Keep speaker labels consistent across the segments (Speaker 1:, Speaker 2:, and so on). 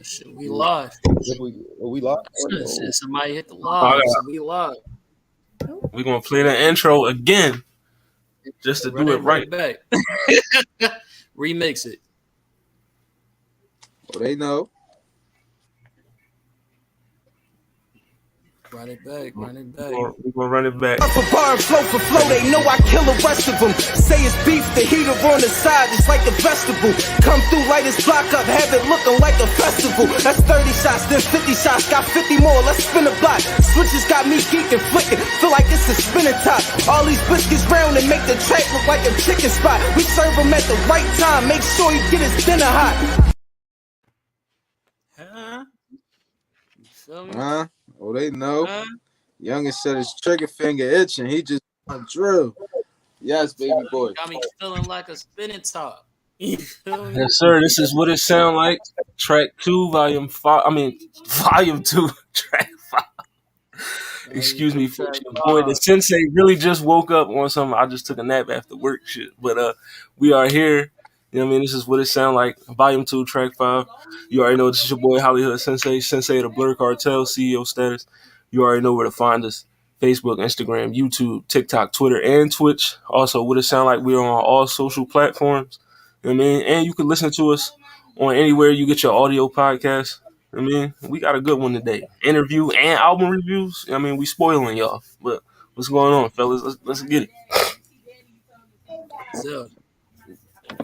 Speaker 1: Shit, we live.
Speaker 2: We live?
Speaker 1: Shit, somebody hit the
Speaker 3: All
Speaker 1: live,
Speaker 3: right,
Speaker 1: so we live.
Speaker 3: we're gonna play the intro again just to
Speaker 1: Run
Speaker 3: do it
Speaker 1: it
Speaker 3: right.
Speaker 1: right back. Remix it.
Speaker 2: Oh, they know.
Speaker 1: Run it back. Run it back.
Speaker 3: We're gonna run it back.
Speaker 4: For bar and flow for flow, they know I kill the rest of them. Say it's beef, the heater on the side, it's like a vegetable. Come through, light his block up, have it looking like a festival. That's 30 shots, then 50 shots, got 50 more, let's spin a block. Switches got me geeking, flicking, feel like it's a spinning top. All these biscuits round and make the track look like a chicken spot. We serve them at the right time, make sure he get his dinner hot.
Speaker 1: Huh? You feel me?
Speaker 2: Oh, they know.
Speaker 1: Huh?
Speaker 2: Youngest said his trigger finger itching. He just want drill. Yes, baby boy.
Speaker 1: Got me feeling like a spinning top. You feel me?
Speaker 3: Yes, sir. This is what it sound like. Track 2, volume 5. Volume 2, track 5. Excuse me, folks. Your boy, the sensei really just woke up on something. I just took a nap after work, shit. But we are here. You know what I mean? This is what it sound like. Volume 2, track 5. You already know this is your boy Hollywood Sensei, Sensei of the Blur Cartel, CEO status. You already know where to find us. Facebook, Instagram, YouTube, TikTok, Twitter, and Twitch. Also, what it sound like, we're on all social platforms. You know what I mean? And you can listen to us on anywhere you get your audio podcast. I mean, we got a good one today. Interview and album reviews. I mean, we spoiling y'all. But what's going on, fellas? Let's get it.
Speaker 1: So,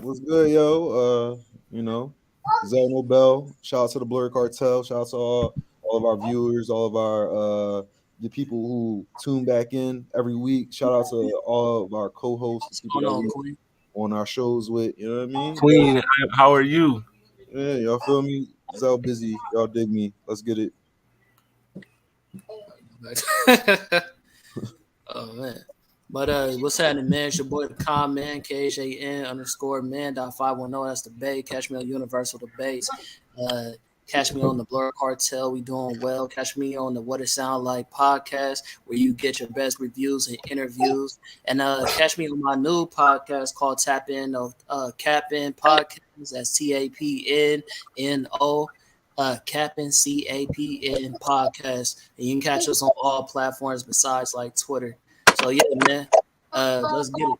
Speaker 2: What's good, yo? Zell Nobel. Shout out to the Blur Cartel. Shout out to all of our viewers, all of our the people who tune back in every week. Shout out to all of our co-hosts, people that we on our shows with. You know what I mean?
Speaker 3: Queen, how are you?
Speaker 2: Yeah, y'all feel me? Zell busy. Y'all dig me. Let's get it.
Speaker 1: oh man. But what's happening, man? It's your boy the Con Man, KHAN_man.510. That's the Bay. Catch me on Universal the Bass. Catch me on the Blur Cartel. We doing well. Catch me on the What It Sound Like podcast, where you get your best reviews and interviews. And catch me on my new podcast called Tap In of Capin Podcast. That's TAPNNO. Capin CAPN podcast. And you can catch us on all platforms besides like Twitter. So yeah, man. Let's get it.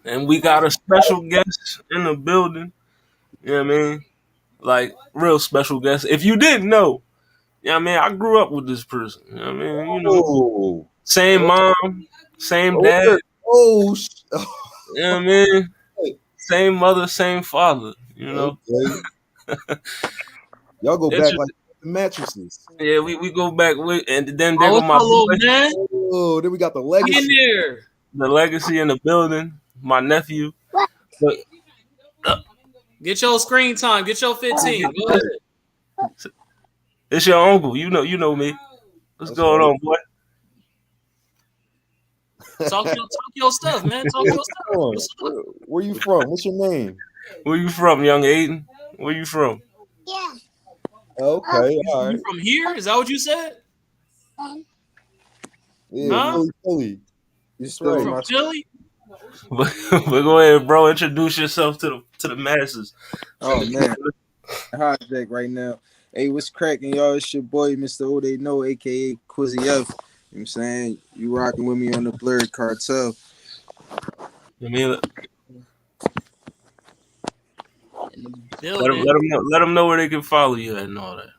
Speaker 3: And we got a special guest in the building. You know what I mean? Like, real special guest. If you didn't know, you know what I mean? I grew up with this person. You know what I mean? You know, same mom, same dad. You know what I mean? Same mother, same father. You know?
Speaker 2: Okay. Y'all go back like the mattresses.
Speaker 3: Yeah, we go back with, and then there go my
Speaker 1: little man.
Speaker 2: Oh, then we got the legacy.
Speaker 1: In there.
Speaker 3: The legacy in the building. My nephew. But,
Speaker 1: get your screen time. Get your 15. Go ahead.
Speaker 3: It's your uncle. You know me. What's going on, boy?
Speaker 1: Talk your stuff, man. Talk your stuff.
Speaker 2: Where you from? What's your name?
Speaker 3: Where you from, young Aiden? Where you from?
Speaker 5: Yeah.
Speaker 2: Okay, all right.
Speaker 1: You from here? Is that what you said?
Speaker 2: Yeah, Philly.
Speaker 1: You from Philly?
Speaker 3: But go ahead, bro. Introduce yourself to the masses.
Speaker 2: Oh man, hot deck right now. Hey, what's cracking, y'all? It's your boy, Mr. O. They Know, aka Quizzy F. You know what I'm saying? You rocking with me on the Blur Cartel.
Speaker 3: Let them know where they can follow you at and all that.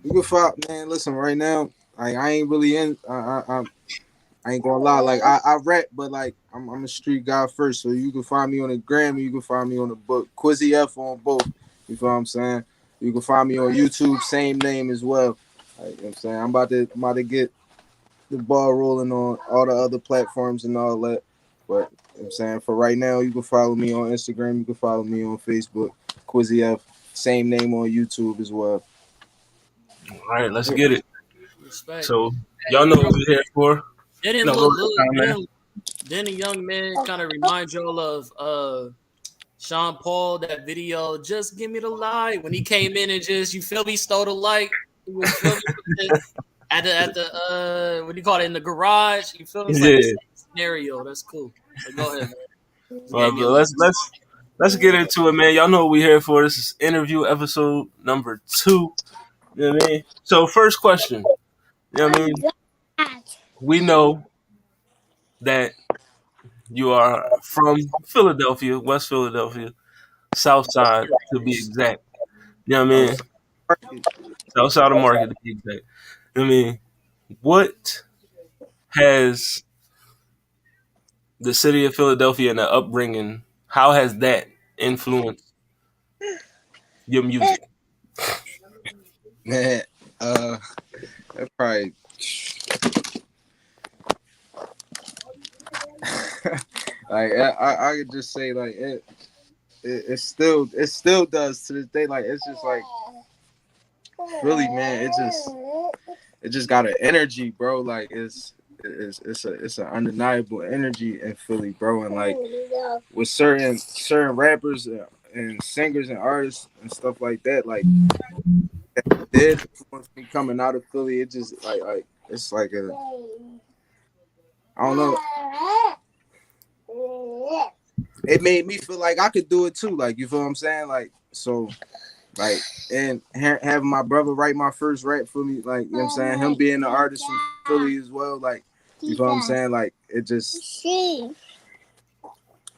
Speaker 2: You can follow, man. Listen, right now, I ain't really in. I ain't gonna lie. Like I rap, but like I'm a street guy first. So you can find me on the gram, you can find me on the book. Quizzy F on both. You feel what I'm saying? You can find me on YouTube, same name as well. Like, you know what I'm saying? I'm about to get the ball rolling on all the other platforms and all that. But you know what I'm saying, for right now, you can follow me on Instagram, you can follow me on Facebook, Quizzy F, same name on YouTube as well.
Speaker 3: All right, let's get it.
Speaker 1: Respect.
Speaker 3: So y'all know what we're here for.
Speaker 1: Then a young man kind of remind y'all of Sean Paul, that video, Just Give Me the Light, when he came in and just, you feel me, stole the light. At the what do you call it, in the garage? You feel me? It's like the same scenario. That's cool. So go ahead, man.
Speaker 3: Let's let's get into it, man. Y'all know what we here for. This is interview episode number 2. You know what I mean? So first question. You know what I mean? We know that you are from Philadelphia, West Philadelphia, South Side to be exact. You know what I mean?
Speaker 2: Outside market.
Speaker 3: South Side of Market to be exact. I mean, what has the city of Philadelphia and the upbringing, how has that influenced your music?
Speaker 2: Man, that probably like I could just say like it still does to this day. Like it's just like Philly, man. It just got an energy, bro. Like it's an undeniable energy in Philly, bro. And like with certain rappers and singers and artists and stuff like that, like did influence me coming out of Philly. It just like it's like a I don't know. It made me feel like I could do it too. Like you feel what I'm saying? Like so. Like and having my brother write my first rap for me, like you know what I'm saying, him being the artist from Philly as well, like you know what I'm saying, like it just I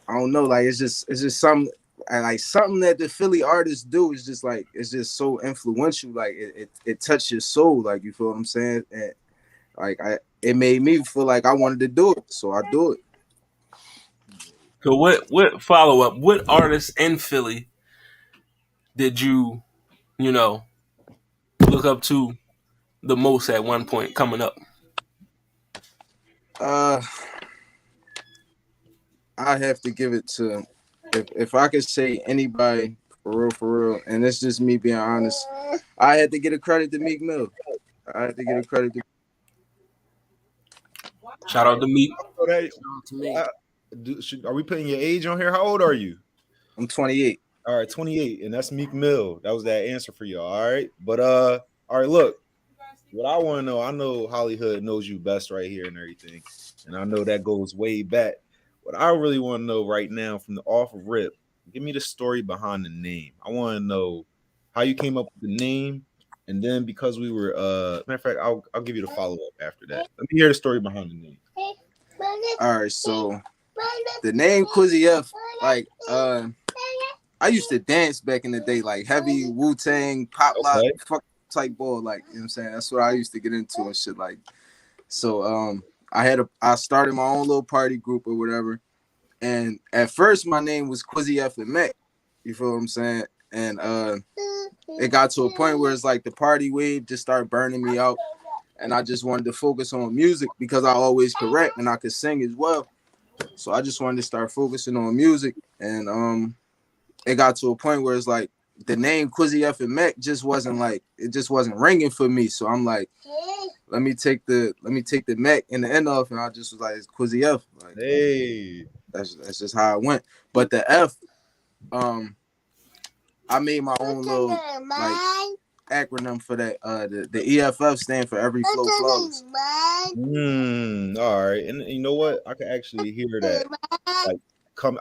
Speaker 2: don't know, like it's just something like something that the Philly artists do is just like it's just so influential, like it touched your soul, like you feel what I'm saying, and like it made me feel like I wanted to do it, so I do it.
Speaker 3: So what follow up? What artists in Philly did you know look up to the most at one point coming up?
Speaker 2: Uh, I have to give it to if I could say anybody for real, and it's just me being honest. I had to get a credit to Meek Mill. I had to get a credit to.
Speaker 3: Shout out to Meek.
Speaker 5: So that,
Speaker 1: To me.
Speaker 5: are we putting your age on here? How old are you?
Speaker 2: I'm 28.
Speaker 5: All right, 28, and that's Meek Mill. That was that answer for y'all. All right, but all right. Look, what I want to know, I know Hollywood knows you best right here and everything, and I know that goes way back. What I really want to know right now, from the off rip, give me the story behind the name. I want to know how you came up with the name, and then because we were, matter of fact, I'll give you the follow up after that. Let me hear the story behind the name.
Speaker 2: All right, so the name Quizzy F, like I used to dance back in the day, like heavy Wu-Tang, pop lock,
Speaker 5: Okay.
Speaker 2: fuck type ball, like you know what I'm saying. That's what I used to get into and shit. Like, so I started my own little party group or whatever, and at first my name was Quizzy F and Mac. You feel what I'm saying? And it got to a point where it's like the party wave just started burning me out, and I just wanted to focus on music because I always could rap and I could sing as well. So I just wanted to start focusing on music, and it got to a point where it's like the name Quizzy F and Mac just wasn't ringing for me. So I'm like, let me take the Mac and the end off, and I just was like, it's Quizzy F. Like,
Speaker 5: Hey,
Speaker 2: that's just how it went. But the F, I made my own little like acronym for that. The E.F.F stand for Every Flow Flawless.
Speaker 5: all right, and you know what? I can actually hear that. Like,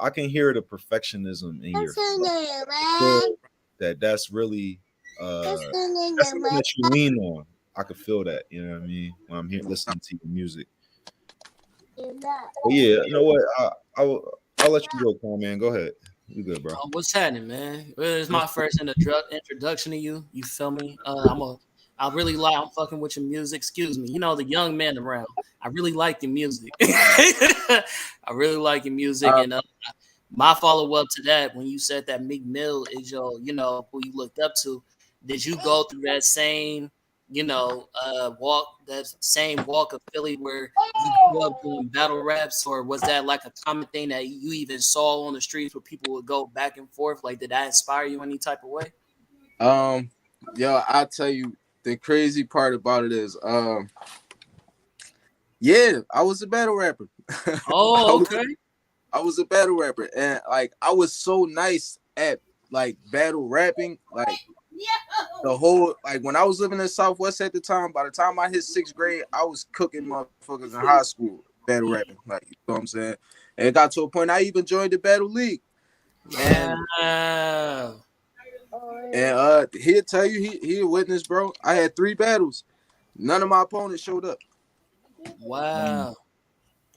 Speaker 5: I can hear the perfectionism in your flow. That's really that's something that you lean on. I could feel that, you know what I mean, when I'm here listening to your music. But yeah, you know what? I'll let you go, Paul, man. Go ahead. You good, bro?
Speaker 1: What's happening, man? Well, it's my first introduction to you. You feel me? I really like. I'm fucking with your music. Excuse me. You know the young man around. I really like your music. I really like your music, and my follow up to that, when you said that Meek Mill is your, who you looked up to, did you go through that same, walk of Philly where you grew up doing battle raps, or was that like a common thing that you even saw on the streets where people would go back and forth? Like, did that inspire you any type of way?
Speaker 2: Yo, I'll tell you the crazy part about it is, yeah, I was a battle rapper.
Speaker 1: Oh, okay.
Speaker 2: I was a battle rapper, and like I was so nice at like battle rapping, like the whole like when I was living in Southwest at the time. By the time I hit 6th grade, I was cooking motherfuckers in high school battle rapping, like you know what I'm saying. And it got to a point I even joined the battle league, and
Speaker 1: Wow.
Speaker 2: he'll tell you he a witness, bro. I had 3 battles. None of my opponents showed up.
Speaker 1: Wow.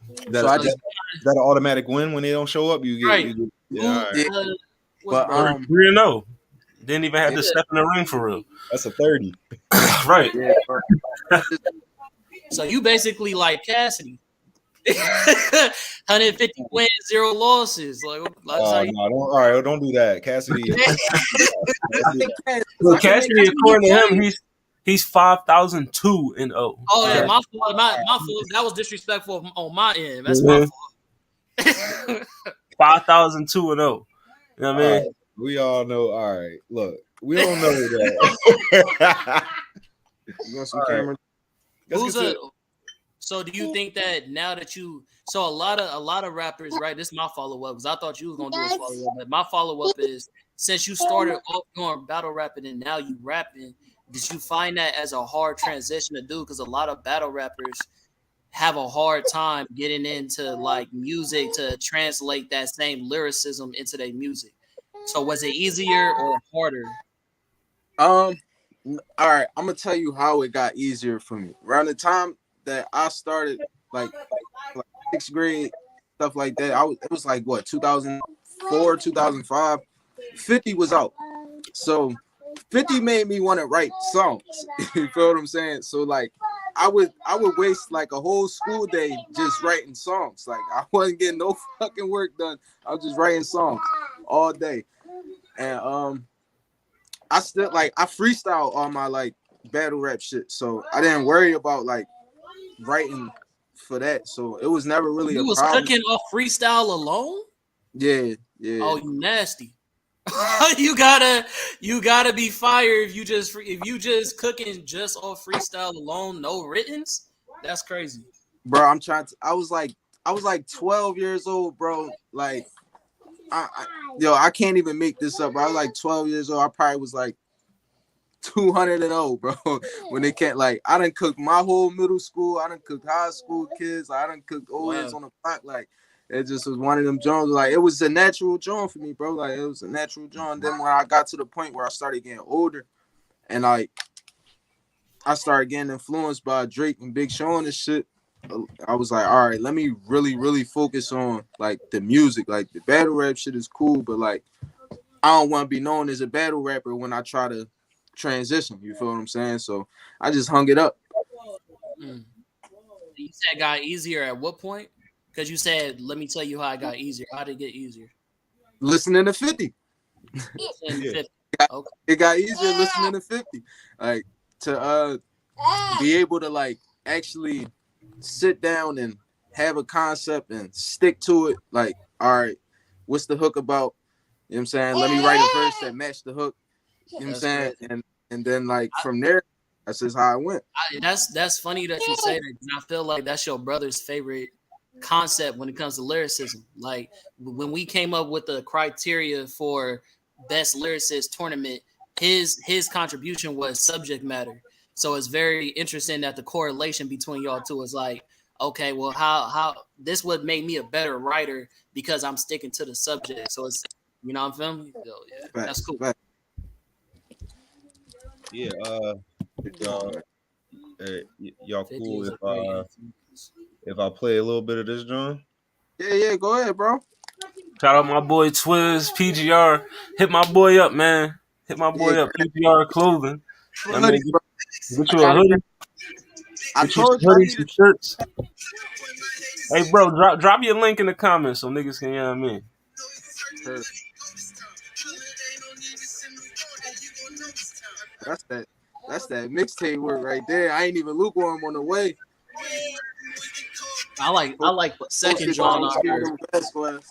Speaker 2: So
Speaker 5: That
Speaker 2: I
Speaker 1: So
Speaker 2: just
Speaker 5: that an automatic win when they don't show up.
Speaker 1: right.
Speaker 5: You get yeah.
Speaker 1: Who
Speaker 5: All right.
Speaker 2: yeah,
Speaker 1: was
Speaker 2: but
Speaker 1: bro?
Speaker 3: 3-0. Didn't even have
Speaker 2: yeah,
Speaker 3: to step in the ring for real.
Speaker 5: That's a 30.
Speaker 3: Right.
Speaker 2: yeah, bro. I just
Speaker 1: So you basically like Cassidy. 150 wins, 0 losses. Like that's how
Speaker 5: Oh
Speaker 1: you
Speaker 5: no, don't all right, don't do that. Cassidy.
Speaker 2: I
Speaker 5: Don't do
Speaker 2: think
Speaker 5: that.
Speaker 3: Well,
Speaker 2: I can make
Speaker 3: Cassidy,
Speaker 1: that's what
Speaker 3: according to
Speaker 1: he
Speaker 3: him,
Speaker 1: played.
Speaker 3: he's 5,002-0.
Speaker 1: Oh yeah,
Speaker 5: All right.
Speaker 1: my fault. My fault. That was disrespectful on my end. That's my
Speaker 3: Mhm.
Speaker 1: fault.
Speaker 3: 5,002-0. You know what I
Speaker 5: All
Speaker 3: mean?
Speaker 5: right. We all know. All right. Look, we don't know that.
Speaker 2: you want some
Speaker 5: All right.
Speaker 2: camera.
Speaker 5: Let's get
Speaker 1: Who's a
Speaker 5: to
Speaker 1: so do you think that now that you so a lot of rappers, right? This is my follow up because I thought you was gonna do a follow up, but my follow up is since you started off doing battle rapping and now you rapping, did you find that as a hard transition to do? Because a lot of battle rappers have a hard time getting into like music to translate that same lyricism into their music. So was it easier or harder?
Speaker 2: Um, all right, I'm gonna tell you how it got easier for me. Around the time that I started, like 6th grade, stuff like that. It was like what 2004, 2005. 50 was out, so 50 made me want to write songs. You feel what I'm saying? So like, I would waste like a whole school day just writing songs. Like I wasn't getting no fucking work done. I was just writing songs all day, and I still like I freestyle all my like battle rap shit, so I didn't worry about like writing for that. So it was never really a
Speaker 1: You was
Speaker 2: problem.
Speaker 1: cooking off freestyle alone?
Speaker 2: Yeah, yeah,
Speaker 1: Oh, you nasty. you gotta be fired if you just cooking just off freestyle alone, no writtens. That's crazy.
Speaker 2: bro. I'm trying to. I was like 12 years old, bro. Like yo, I can't even make this up. I was like 12 years old. I probably was like 200-0, bro. When they can't like, I done cooked my whole middle school. I done cooked high school kids. I done cooked old heads
Speaker 1: Wow.
Speaker 2: on the block. Like it just was one of them joints. Like it was a natural joint for me, bro. Like it was a natural joint. Then when I got to the point where I started getting older, and like I started getting influenced by Drake and Big Sean and shit, I was like, all right, let me really, really focus on like the music. Like the battle rap shit is cool, but like I don't want to be known as a battle rapper when I try to transition. You feel what I'm saying? So I just hung it up.
Speaker 1: Mm. You said it got easier at what point? Because you said, let me tell you how it got easier. How did it get easier?
Speaker 2: Listening to 50.
Speaker 1: And
Speaker 5: Yeah.
Speaker 1: 50. Okay.
Speaker 2: It got easier listening to 50. Like to be able to like actually sit down and have a concept and stick to it. Like, all right, what's the hook about? You know what I'm saying? Let me write a verse that matched the hook. You know what I'm
Speaker 1: That's
Speaker 2: saying?
Speaker 1: crazy.
Speaker 2: And then like from there, that's just how I went.
Speaker 1: That's funny that you say that because I feel like that's your brother's favorite concept when it comes to lyricism. Like when we came up with the criteria for best lyricist tournament, his contribution was subject matter. So it's very interesting that the correlation between y'all two is like, okay, well, how this would make me a better writer because I'm sticking to the subject. So it's you know what I'm feeling? So, yeah, that's
Speaker 2: Facts.
Speaker 1: cool.
Speaker 2: Facts.
Speaker 5: Yeah. Y'all, y'all cool
Speaker 1: 50 is a great influence.
Speaker 5: if I play a little bit of this drum?
Speaker 2: Yeah, go ahead, bro.
Speaker 3: Shout out my boy Twiz, PGR. Hit my boy up, man. Hit my
Speaker 2: Yeah,
Speaker 3: boy up, PGR Clothing. I
Speaker 2: hoodie,
Speaker 3: mean,
Speaker 2: bro.
Speaker 3: get
Speaker 2: I
Speaker 3: you a
Speaker 2: got it.
Speaker 3: hoodie,
Speaker 2: I
Speaker 3: get you some
Speaker 2: told you I
Speaker 3: hoodies, some
Speaker 2: needed.
Speaker 3: shirts. Hey, bro, drop your link in the comments so niggas can, you know what I mean?
Speaker 2: Her. That's that. That's that mixtape work right there. I ain't even lukewarm on the way.
Speaker 1: I like second
Speaker 2: Posted by
Speaker 1: John on her.
Speaker 2: Kingdom Vasquez.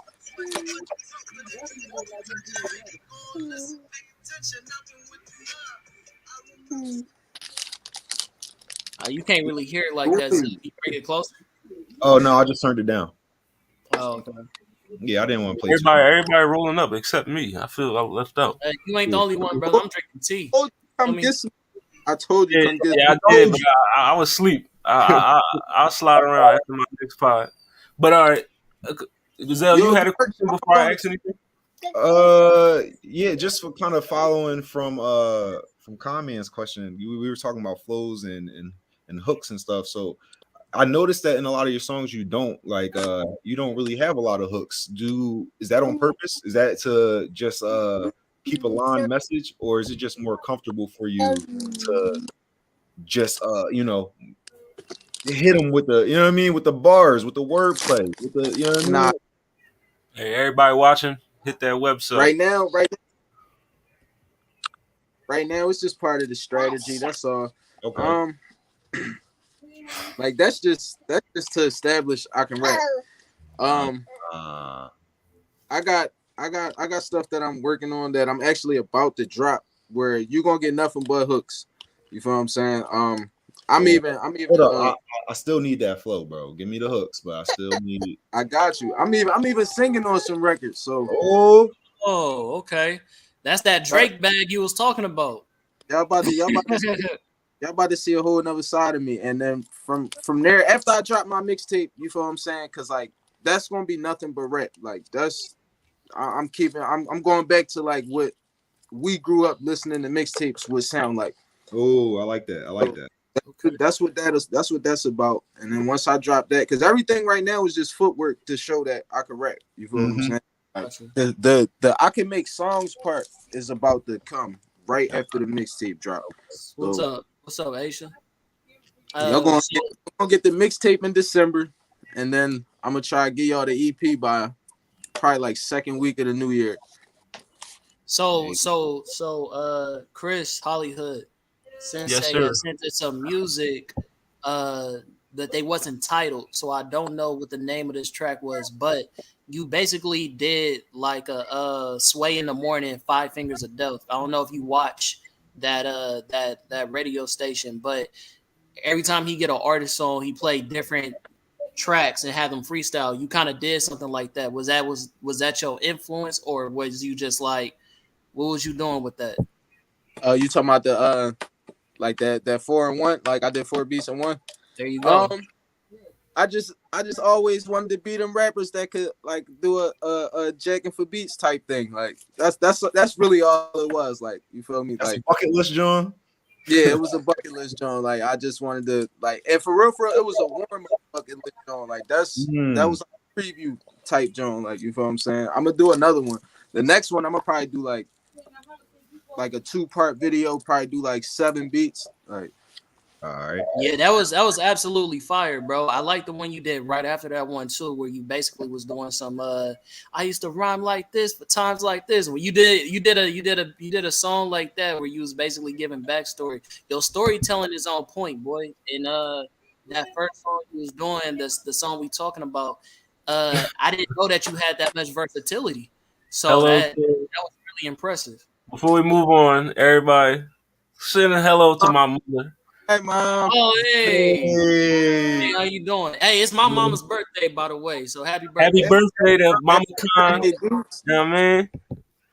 Speaker 1: You can't really hear it like that. So you bring it closer.
Speaker 5: Oh no, I just turned it down.
Speaker 1: Oh, okay.
Speaker 5: Yeah, I didn't want to play too
Speaker 3: Everybody rolling up except me. I feel I left out.
Speaker 1: You ain't the
Speaker 5: much.
Speaker 1: only one, brother. I'm drinking tea.
Speaker 2: Oh,
Speaker 1: I
Speaker 2: come
Speaker 1: mean,
Speaker 2: get some. I told you,
Speaker 3: Yeah,
Speaker 2: come get
Speaker 3: yeah, I
Speaker 2: some.
Speaker 3: did, but I was asleep. I'll slide around after my next pod. But all right, Gazelle,
Speaker 2: Yo,
Speaker 3: you
Speaker 2: the
Speaker 3: had a
Speaker 2: merch
Speaker 3: question
Speaker 2: dropped
Speaker 3: before
Speaker 2: on
Speaker 3: I
Speaker 2: the
Speaker 3: ask anything?
Speaker 5: Yeah, just for kind of following from Kamian's question, we were talking about flows and hooks and stuff. So I noticed that in a lot of your songs you don't really have a lot of hooks. Is that on purpose? Is that to just keep a line message, or is it just more comfortable for you to just hit them with the, you know what I mean, with the bars, with the wordplay, with the, you know what I
Speaker 2: Nah,
Speaker 5: mean?
Speaker 3: Hey, everybody watching, hit that website.
Speaker 2: right now, right now, it's just part of the strategy. That's all.
Speaker 5: Okay.
Speaker 2: Um, like that's just to establish I can rap.
Speaker 5: Uh,
Speaker 2: Um,
Speaker 5: uh,
Speaker 2: I got stuff that I'm working on that I'm actually about to drop where you gonna get nothing but hooks. You feel what I'm saying?
Speaker 5: oh,
Speaker 2: I'm even
Speaker 5: hold up. I still need that flow, bro. Give me the hooks, but I still need.
Speaker 2: I got you. I'm even singing on some records. So
Speaker 5: Oh,
Speaker 1: Oh, okay. That's that
Speaker 2: y'all,
Speaker 1: Drake bag you was talking about.
Speaker 2: y'all about to y'all about to see a whole another side of me. And then from there, after I drop my mixtape, you feel what I'm saying? Cause like that's gonna be nothing but rap. Like I'm going back to like what we grew up listening to mixtapes would sound like.
Speaker 5: oh, I like that. I like
Speaker 2: So
Speaker 5: that.
Speaker 1: Okay.
Speaker 2: that's what that is. That's what that's about. And then once I drop that, because everything right now is just footwork to show that I can rap. You feel what I'm
Speaker 5: Mm-hmm.
Speaker 2: saying? Like,
Speaker 1: Gotcha.
Speaker 2: the I can make songs part is about to come right after the mixtape drop.
Speaker 1: What's
Speaker 2: So
Speaker 1: up? What's up, Aisha?
Speaker 2: y'all
Speaker 1: So
Speaker 2: gonna get the mixtape in December, and then I'm gonna try to get y'all the EP by probably like second week of the new year.
Speaker 1: Chris Hollywood
Speaker 3: Yes,
Speaker 1: Sensei
Speaker 3: sir.
Speaker 1: has sent us some music uh that they wasn't titled, so I don't know what the name of this track was, but you basically did like a Sway in the Morning, Five Fingers of Death. I don't know if you watch that radio station, but every time he get an artist on, he played different tracks and have them freestyle. You kind of did something like that. Was that your influence, or was you just like, what was you doing with that?
Speaker 2: You talking about the like that 4 and 1? Like I did 4 beats in one.
Speaker 1: There you go.
Speaker 2: Um, I just always wanted to be them rappers that could like do a jacking for beats type thing. Like that's really all it was. Like you feel me?
Speaker 5: That's a
Speaker 2: Like
Speaker 5: bucket list, John.
Speaker 2: yeah, it was a bucket list joint. Like I just wanted to like, and for real, it was a warm up bucket list joint. Like that
Speaker 5: Mm.
Speaker 2: was a preview type joint. Like you feel what I'm saying? I'm gonna do another one. The next one I'm gonna probably do like a 2-part video. Probably do like 7 beats. Like
Speaker 5: All right.
Speaker 1: Yeah, that was absolutely fire, bro. I like the one you did right after that one too, where you basically was doing some I used to rhyme like this for times like this. When you did a song like that where you was basically giving backstory. Your storytelling is on point, boy. And that first song you was doing, the song we talking about, I didn't know that you had that much versatility. So
Speaker 3: Hello.
Speaker 1: that was really impressive.
Speaker 3: Before we move on, everybody, send a hello to my mother.
Speaker 2: hey mom,
Speaker 1: Oh, hey. Hey,
Speaker 5: Hey.
Speaker 1: how you doing? Hey, it's my mama's birthday, by the way. So happy
Speaker 3: Happy
Speaker 1: birthday.
Speaker 3: birthday to
Speaker 2: hey,
Speaker 3: Mama Khan.
Speaker 2: hey, dude,
Speaker 3: You know what I mean?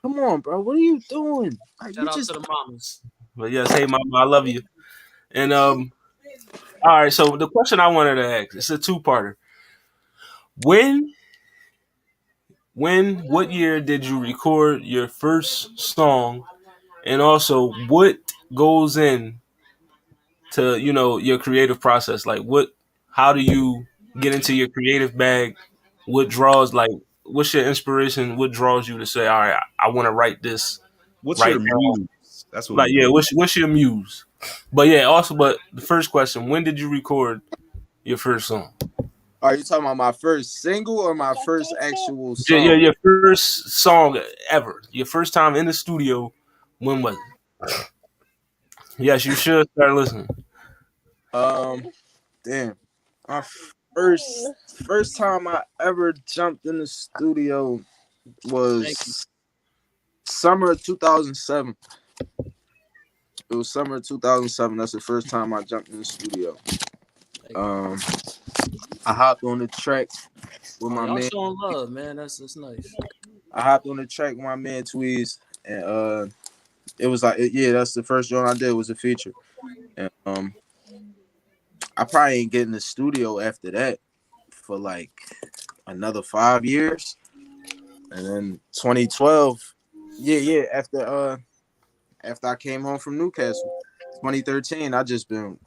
Speaker 2: come on, bro. What are you doing? Like
Speaker 1: Shout
Speaker 2: you
Speaker 1: out to
Speaker 2: just
Speaker 1: the mamas.
Speaker 3: But yes, hey Mama, I love you. And all right. So the question I wanted to ask, it's a two-parter. When, what year did you record your first song, and also what goes in to your creative process? Like how do you get into your creative bag? What draws like what's your inspiration? What draws you to say, all right, I want to write this
Speaker 5: What's
Speaker 3: right
Speaker 5: your
Speaker 3: now?
Speaker 5: muse? That's what
Speaker 3: Like,
Speaker 5: we
Speaker 3: yeah,
Speaker 5: doing.
Speaker 3: what's your muse? But yeah, also, but the first question: when did you record your first song?
Speaker 2: are you talking about my first single or my first actual
Speaker 3: Yeah, yeah,
Speaker 2: song?
Speaker 3: your first song ever. Your first time in the studio. When was it? Yes, you should start listening.
Speaker 2: Um, damn. My first time I ever jumped in the studio
Speaker 1: Thank you.
Speaker 2: was summer of 2007. It was summer of 2007. That's the first time I jumped in the studio.
Speaker 1: Thank you.
Speaker 2: Um, I hopped on the track with
Speaker 1: Oh,
Speaker 2: my
Speaker 1: y'all
Speaker 2: man.
Speaker 1: showing love, man. That's nice.
Speaker 2: I hopped on the track with my man Tweez, and it was like, yeah, that's the first joint I did was a feature. And I probably ain't getting the studio after that for like another 5 years. And then 2012, yeah, after I came home from Newcastle, 2013, I just been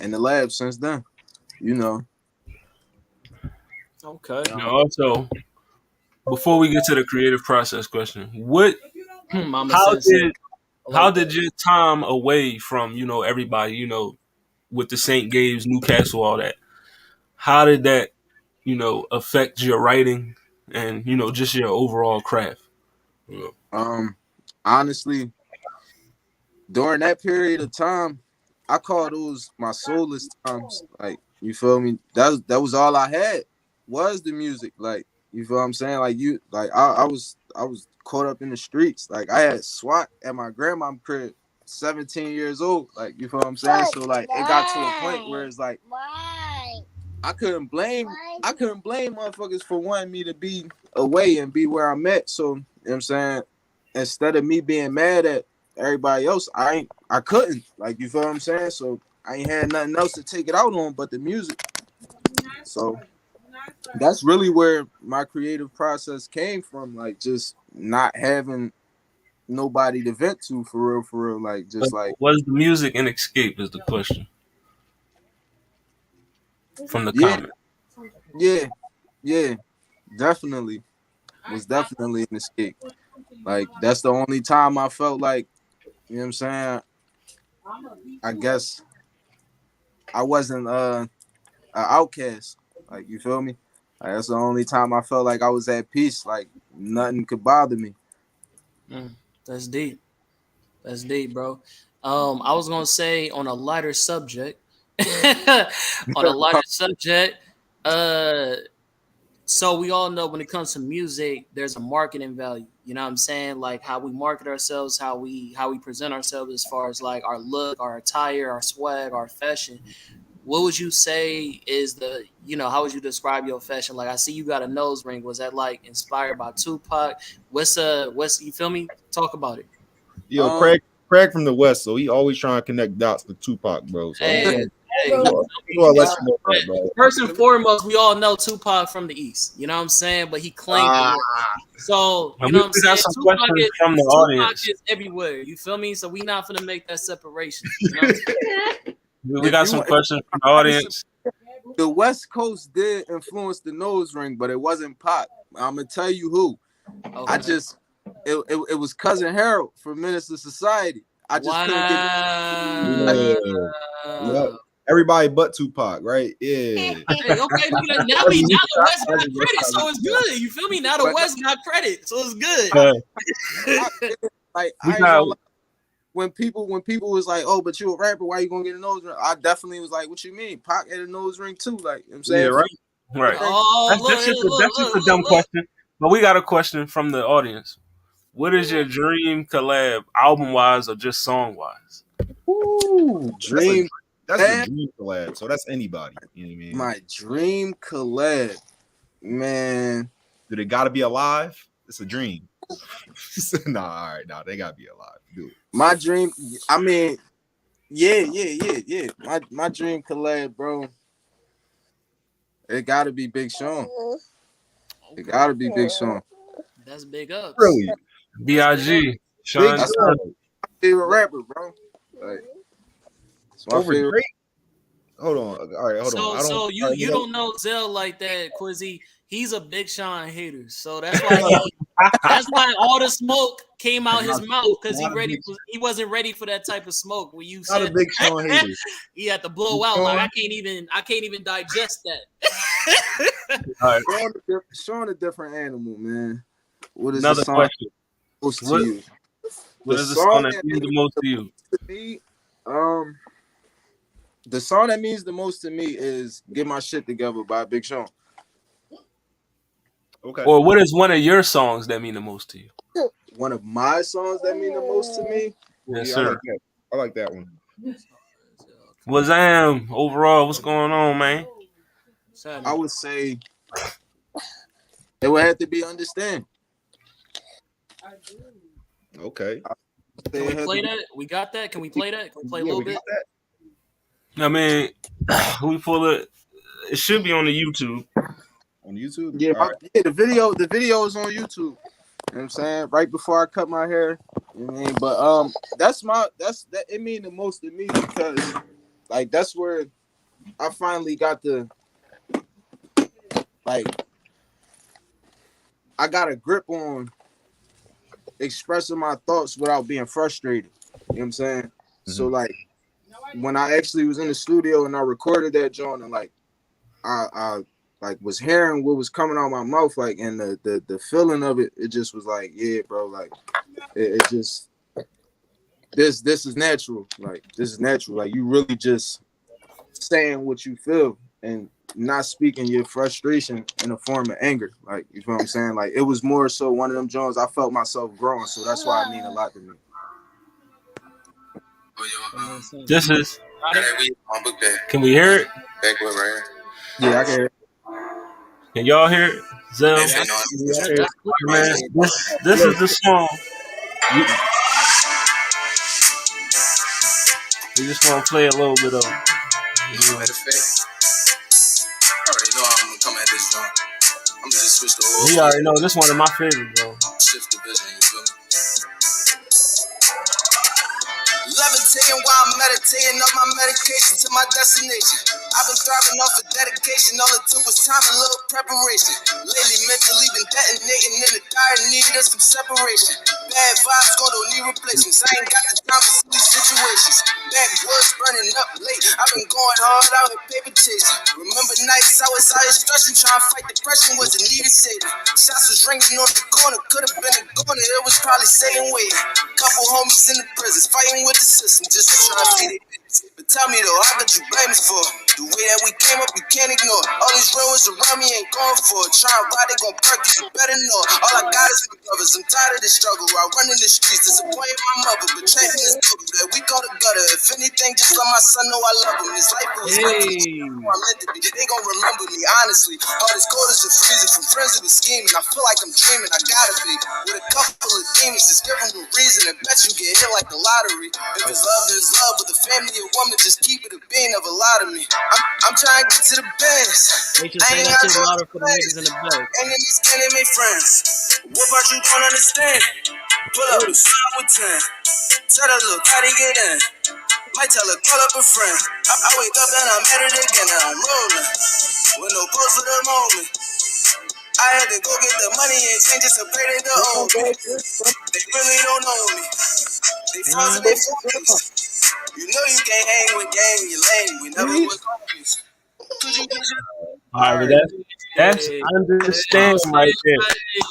Speaker 2: in the lab since then. You know.
Speaker 1: Okay.
Speaker 3: Now, also, before we get to the creative process question, what,
Speaker 1: Mama
Speaker 3: how
Speaker 1: Sensei.
Speaker 3: did,
Speaker 1: I
Speaker 3: how
Speaker 1: like
Speaker 3: did
Speaker 1: that.
Speaker 3: your time away from everybody with the St. Gabe's, Newcastle, all that? How did that affect your writing and just your overall craft? You know?
Speaker 2: Honestly, during that period of time, I call those my soulless times. Like, you feel me? That was all I had was the music. Like, you feel what I'm saying? Like, I was caught up in the streets. Like, I had SWAT at my grandma's crib, 17 years old. Like, you feel what I'm saying? So like it got to a point where it's like I couldn't blame I couldn't blame motherfuckers for wanting me to be away and be where I'm at. So, you know what I'm saying? Instead of me being mad at everybody else, I couldn't. Like, you feel what I'm saying? So I ain't had nothing else to take it out on but the music. So that's really where my creative process came from. Like, just not having nobody to vent to, for real. Like,
Speaker 3: But
Speaker 2: just like,
Speaker 3: was the music an escape? Is the question from the
Speaker 2: yeah,
Speaker 3: comment.
Speaker 2: yeah, yeah, definitely. Was definitely an escape. Like, that's the only time I felt like, you know what I'm saying? I guess I wasn't an outcast. Like, you feel me? Like, that's the only time I felt like I was at peace. Like, nothing could bother me.
Speaker 1: That's deep. That's deep, bro. I was gonna say on a lighter subject. On a lighter subject, uh, so we all know when it comes to music, there's a marketing value. You know what I'm saying? Like how we market ourselves, how we present ourselves as far as like our look, our attire, our swag, our fashion. What would you say is how would you describe your fashion? Like I see you got a nose ring. Was that like inspired by Tupac? What's you feel me? Talk about it.
Speaker 5: Yo,
Speaker 2: Um,
Speaker 5: Craig from the West, so he always trying to connect dots to Tupac, bro. So I just
Speaker 1: Hey,
Speaker 5: want
Speaker 1: hey, you feel
Speaker 5: to
Speaker 1: me?
Speaker 5: let you know that, bro.
Speaker 1: First and foremost, we all know Tupac from the East. You know what I'm saying? But he claimed the
Speaker 2: ah,
Speaker 1: West. So,
Speaker 3: Now,
Speaker 1: you know what I'm
Speaker 3: we got
Speaker 1: saying?
Speaker 3: some questions from the
Speaker 1: Tupac
Speaker 3: audience.
Speaker 1: is everywhere. You feel me? So we not gonna make that separation. You know what I'm saying?
Speaker 3: We
Speaker 2: if
Speaker 3: got
Speaker 2: you
Speaker 3: some
Speaker 2: want, if
Speaker 3: questions from the
Speaker 2: you honest,
Speaker 3: audience.
Speaker 2: the West Coast did influence the nose ring, but it wasn't Pac. I'm gonna tell you who. I
Speaker 1: Okay.
Speaker 2: just it was cousin Harold from Minister Society. I just couldn't get
Speaker 1: Wow.
Speaker 5: Yeah, yeah. Everybody but Tupac, right? Yeah.
Speaker 1: Hey, okay, look at that. Now the West got credit, so it's good. You feel me? Now the
Speaker 2: but
Speaker 1: West got credit, so it's
Speaker 3: Uh,
Speaker 2: Pac did, like,
Speaker 3: we
Speaker 2: I ain't
Speaker 3: got
Speaker 2: gonna lie. When people was like, "Oh, but you a rapper, why you gonna get a nose ring?" I definitely was like, "What you mean?" Pac had a nose ring too. Like, you know what I'm
Speaker 5: Yeah,
Speaker 2: saying,
Speaker 5: right.
Speaker 3: right.
Speaker 1: Oh,
Speaker 3: That's just a dumb
Speaker 1: look.
Speaker 3: question. But we got a question from the audience. What is your dream collab, album wise or just song wise?
Speaker 2: Ooh,
Speaker 5: That's a
Speaker 2: dream
Speaker 5: that's the
Speaker 2: collab.
Speaker 5: dream collab. So that's anybody. You know what I mean?
Speaker 2: My dream collab, man.
Speaker 5: Do they gotta be alive? It's a dream. Nah, all right, nah, they gotta be alive. Do it.
Speaker 2: My dream. I mean, yeah. My dream collab, bro. It gotta be Big Sean. It
Speaker 1: Okay,
Speaker 2: gotta be Big Sean.
Speaker 1: that's big ups.
Speaker 5: Really?
Speaker 1: That's big ups.
Speaker 3: B.I.G.
Speaker 5: Big
Speaker 3: Sean.
Speaker 2: That's my
Speaker 5: Sean
Speaker 2: favorite rapper, bro. Like, it's my
Speaker 5: over
Speaker 2: favorite.
Speaker 5: Drake? Hold on. All right, hold on.
Speaker 1: So
Speaker 5: I don't
Speaker 1: so
Speaker 5: all
Speaker 1: you
Speaker 5: right,
Speaker 1: you
Speaker 5: you
Speaker 1: don't know Zell like that, Quizzy. He's a Big Sean hater, so that's why all the smoke came out his
Speaker 5: know,
Speaker 1: mouth because
Speaker 5: not a big
Speaker 1: he wasn't ready for that type of smoke. When you
Speaker 5: not a
Speaker 1: said
Speaker 5: big Sean hater.
Speaker 1: he had to blow
Speaker 5: Big
Speaker 1: out like
Speaker 5: Sean,
Speaker 1: I can't even digest that.
Speaker 3: All right.
Speaker 2: Sean a different animal, man. What is the
Speaker 3: Another
Speaker 2: song
Speaker 3: question.
Speaker 2: most to
Speaker 3: What
Speaker 2: you? The
Speaker 3: what is the song
Speaker 2: song
Speaker 3: that
Speaker 2: that
Speaker 3: means
Speaker 2: means
Speaker 3: the most
Speaker 2: the
Speaker 3: to
Speaker 2: most
Speaker 3: you?
Speaker 2: to me, the song that means the most to me is "Get My Shit Together" by Big Sean.
Speaker 5: okay.
Speaker 3: Or what is one of your songs that mean the most to you?
Speaker 2: One of my songs that mean the most to me.
Speaker 3: Yes,
Speaker 5: Yeah, I
Speaker 3: sir.
Speaker 5: like that. I like that one.
Speaker 3: What's overall? What's going on, man?
Speaker 2: I would say it would have to be "Understand."
Speaker 5: Okay.
Speaker 1: Can we
Speaker 2: It had to
Speaker 1: play
Speaker 2: be.
Speaker 1: that? We got that. Can we play that? Can we play a
Speaker 5: Yeah,
Speaker 1: little
Speaker 5: we got
Speaker 1: bit?
Speaker 5: that.
Speaker 3: I mean, we pull it. It should be on the YouTube.
Speaker 5: on YouTube.
Speaker 2: Yeah,
Speaker 5: All right.
Speaker 2: yeah, the video is on YouTube. You know what I'm saying? Right before I cut my hair. You know what I mean? But that it mean the most to me because like that's where I finally got the like I got a grip on expressing my thoughts without being frustrated. You know what I'm saying? So
Speaker 5: Mhm.
Speaker 2: like when I actually was in the studio and I recorded that joint and like I like was hearing what was coming out my mouth, like and the feeling of it, it just was like, yeah, bro, like it just this is natural. Like this is natural. Like you really just saying what you feel and not speaking your frustration in a form of anger. Like you feel what I'm saying? Like it was more so one of them Jones. I felt myself growing, so that's why it mean a lot to me.
Speaker 3: This is. Can we hear it?
Speaker 2: Yeah, I can hear.
Speaker 3: Can y'all hear it? Zell?
Speaker 1: Yeah,
Speaker 2: Yeah, I can hear.
Speaker 1: that's cool right
Speaker 3: Man,
Speaker 1: there.
Speaker 3: this is
Speaker 2: Look,
Speaker 3: the song. We just gonna play a little bit of it. Matter of fact, I already know how I'm gonna come at this joint. I'm just switch the whole. He already know this one of my favorites, bro. Shift the vision, you feel me? Levitating while I'm meditating on my medication to my destination. I've been thriving off of dedication. All it took was time and a little preparation. Lately, mentally been detonating in the dire need of some separation. Bad vibes gonna need replacements. I ain't got the time for silly situations. Backwoods burning up late. I've been going hard out in paper chasing. Remember nights I was out here stressing, trying to fight depression. Wasn't needed saving. Shots was ringing on the corner. Could have been a goner. It was probably saying wait. Couple homies in the prisons fighting with the system just to try to feed it. But tell me though, how could you blame us for the way that we came up? You can't ignore. All these rumors around me ain't going for it. Trying to ride, they gon' perk you. You better know. All I got is my brothers. I'm tired of this struggle. I run in the streets, disappointing my mother, betraying this double that we call the gutter. If anything, just let my son know I love him. His life was meant to be. Who I'm meant to be. They gon' remember me honestly. All this cold is freezing from friends who was scheming. I feel like I'm dreaming. I gotta be with a couple of demons. Just give them a reason and bet you get hit like the lottery. If it's love, then it's love. With a family or woman, just keep it a being of a lot of me. I'm trying to get to the best.
Speaker 1: They should
Speaker 2: I
Speaker 1: say
Speaker 2: ain't
Speaker 1: that
Speaker 2: got
Speaker 1: shit
Speaker 2: no
Speaker 1: louder for the
Speaker 2: plans.
Speaker 1: niggas in the back.
Speaker 2: Enemies can't make friends. What about you don't understand? Pull up and sign with 10. Tell that little Patty get in. Might tell her call up a friend. I wake up and I'm at it again and I'm rolling. With no pulse for the moment. I had to go get the money and change it to pay they the own me. They really don't know me. They frowns and they phonies. You know you can't hang with gang, you lame. We never was homies. Could you get your
Speaker 3: All right, but
Speaker 1: Hey,
Speaker 3: that's
Speaker 1: hey,
Speaker 3: understand right there.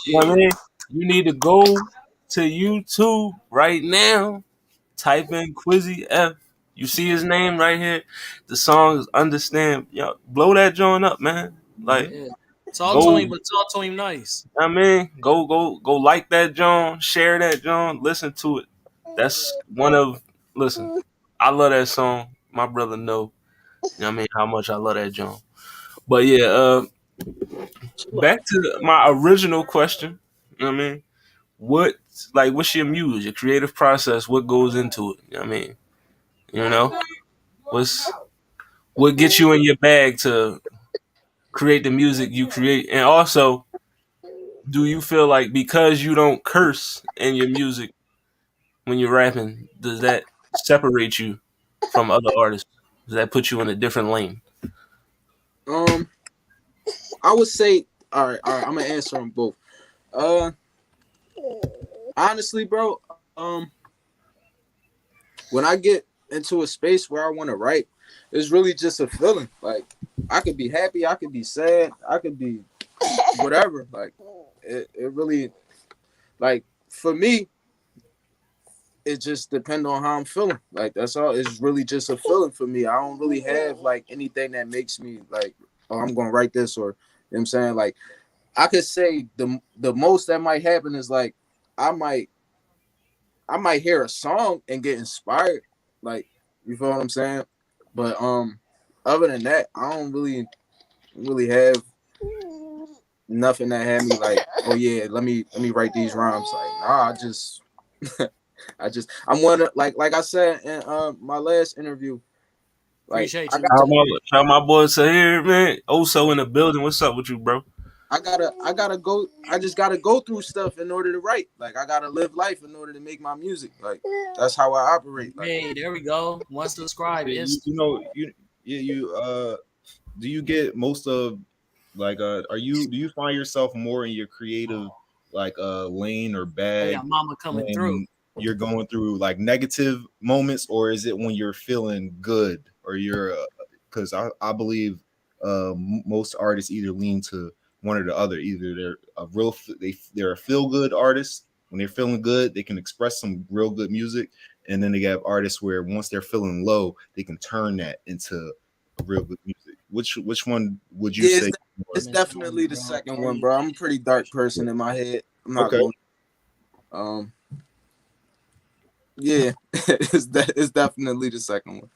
Speaker 3: You know what I mean? You need to go to YouTube right now. Type in Quizzy F. You see his name right here. The song is Understand. Yo, blow that joint up, man. Like
Speaker 1: yeah. Talk to
Speaker 3: go.
Speaker 1: him, but talk to him nice.
Speaker 3: I mean, go like that John, share that John, listen to it. That's one of listen. I love that song. My brother know. You know what I mean how much I love that John. But yeah, back to my original question. You know what I mean? What what's your muse, your creative process? What goes into it? You know what I mean? You know? What's what gets you in your bag to create the music you create? And also, do you feel like because you don't curse in your music when you're rapping, does that separate you from other artists? Does that put you in a different lane?
Speaker 2: Um, I would say, all right. I'm gonna answer them both. Uh, honestly, bro. When I get into a space where I want to write, it's really just a feeling. Like I could be happy, I could be sad, I could be whatever. Like it really like for me, it just depends on how I'm feeling. Like that's all. It's really just a feeling for me. I don't really have like anything that makes me like, oh, I'm gonna write this or you know what I'm saying. Like I could say the most that might happen is like I might I might hear a song and get inspired. Like you feel what I'm saying? But other than that, I don't really have nothing that had me like, oh yeah, let me write these rhymes. Like, nah, I just I'm one of like I said in my last interview, like
Speaker 1: Appreciate
Speaker 2: I
Speaker 1: you.
Speaker 2: got to
Speaker 3: Shout out my boy Sahir, man. Also in the building. What's up with you, bro?
Speaker 2: I just gotta go through stuff in order to write. Like I gotta live life in order to make my music. Like that's how I operate. Like
Speaker 1: Hey, there we go. One subscribe.
Speaker 5: Yeah,
Speaker 1: It's
Speaker 5: do you get most of like do you find yourself more in your creative like lane or
Speaker 1: oh yeah,
Speaker 5: bag
Speaker 1: mama coming through.
Speaker 5: when you're going through like negative moments, or is it when you're feeling good, or you're because I believe most artists either lean to one or the other. Either they're a feel good artist. When they're feeling good, they can express some real good music, and then they have artists where once they're feeling low, they can turn that into real good music. Which one would you
Speaker 2: yeah,
Speaker 5: say?
Speaker 2: it's definitely the second one, bro. I'm a pretty dark person in my head. I'm not
Speaker 5: Okay.
Speaker 2: going. Um, yeah, it's definitely the second one.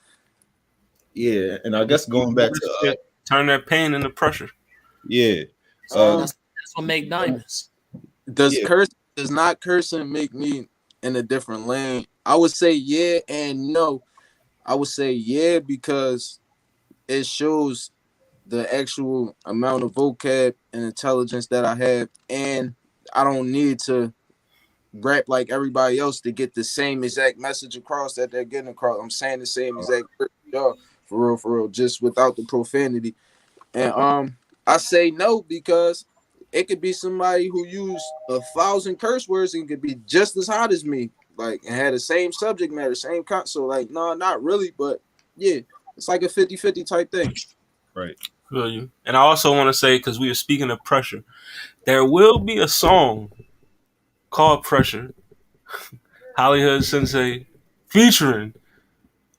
Speaker 5: Yeah, and I guess going back to
Speaker 3: Turn that pain into pressure.
Speaker 5: yeah,
Speaker 2: Um,
Speaker 1: That's what make diamonds.
Speaker 5: yeah,
Speaker 2: does not cursing make me in a different lane? I would say yeah and no. I would say yeah because it shows the actual amount of vocab and intelligence that I have, and I don't need to rap like everybody else to get the same exact message across that they're getting across. I'm saying the same exact word, y'all, for real, just without the profanity. And I say no because it could be somebody who used 1,000 curse words and could be just as hot as me, like, and had the same subject matter, same concept. So, like, no, not really, but yeah, it's like a 50-50 type thing.
Speaker 5: right.
Speaker 3: Feel you. And I also want to say, because we are speaking of pressure, there will be a song called Pressure, Hollywood Sensei, featuring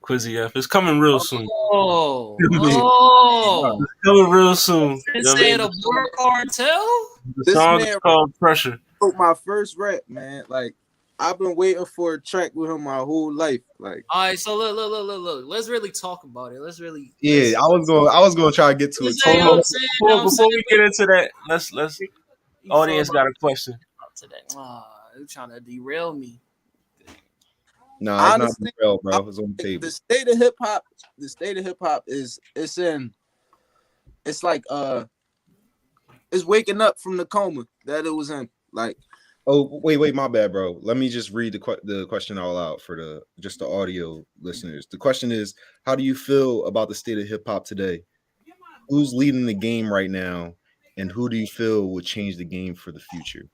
Speaker 3: Quizzy F. It's coming real soon.
Speaker 1: Oh,
Speaker 3: It's
Speaker 1: oh.
Speaker 3: coming real soon. You know what I
Speaker 1: Say
Speaker 3: mean?
Speaker 1: the Blur Cartel?
Speaker 3: The
Speaker 2: This
Speaker 3: song is
Speaker 2: man
Speaker 3: called Pressure.
Speaker 2: wrote my first rap, man. Like, I've been waiting for a track with him my whole life. Like,
Speaker 1: All right, so look. Let's really talk about it. Let's really
Speaker 5: Yeah, I was going to try to get to it
Speaker 1: let's
Speaker 5: too.
Speaker 1: say
Speaker 3: Hold
Speaker 1: I'm
Speaker 3: on.
Speaker 1: saying
Speaker 3: Before we get into that, let's
Speaker 1: you feel
Speaker 3: audience got a question.
Speaker 1: about today. You trying to derail me.
Speaker 5: Nah, it's not
Speaker 2: honestly,
Speaker 5: real, bro. It's on the table.
Speaker 2: the state of hip hop, is it's like it's waking up from the coma that it was in. Like,
Speaker 5: Oh, wait, my bad, bro. Let me just read the question all out for the audio listeners. The question is, how do you feel about the state of hip hop today? Who's leading the game right now, and who do you feel would change the game for the future?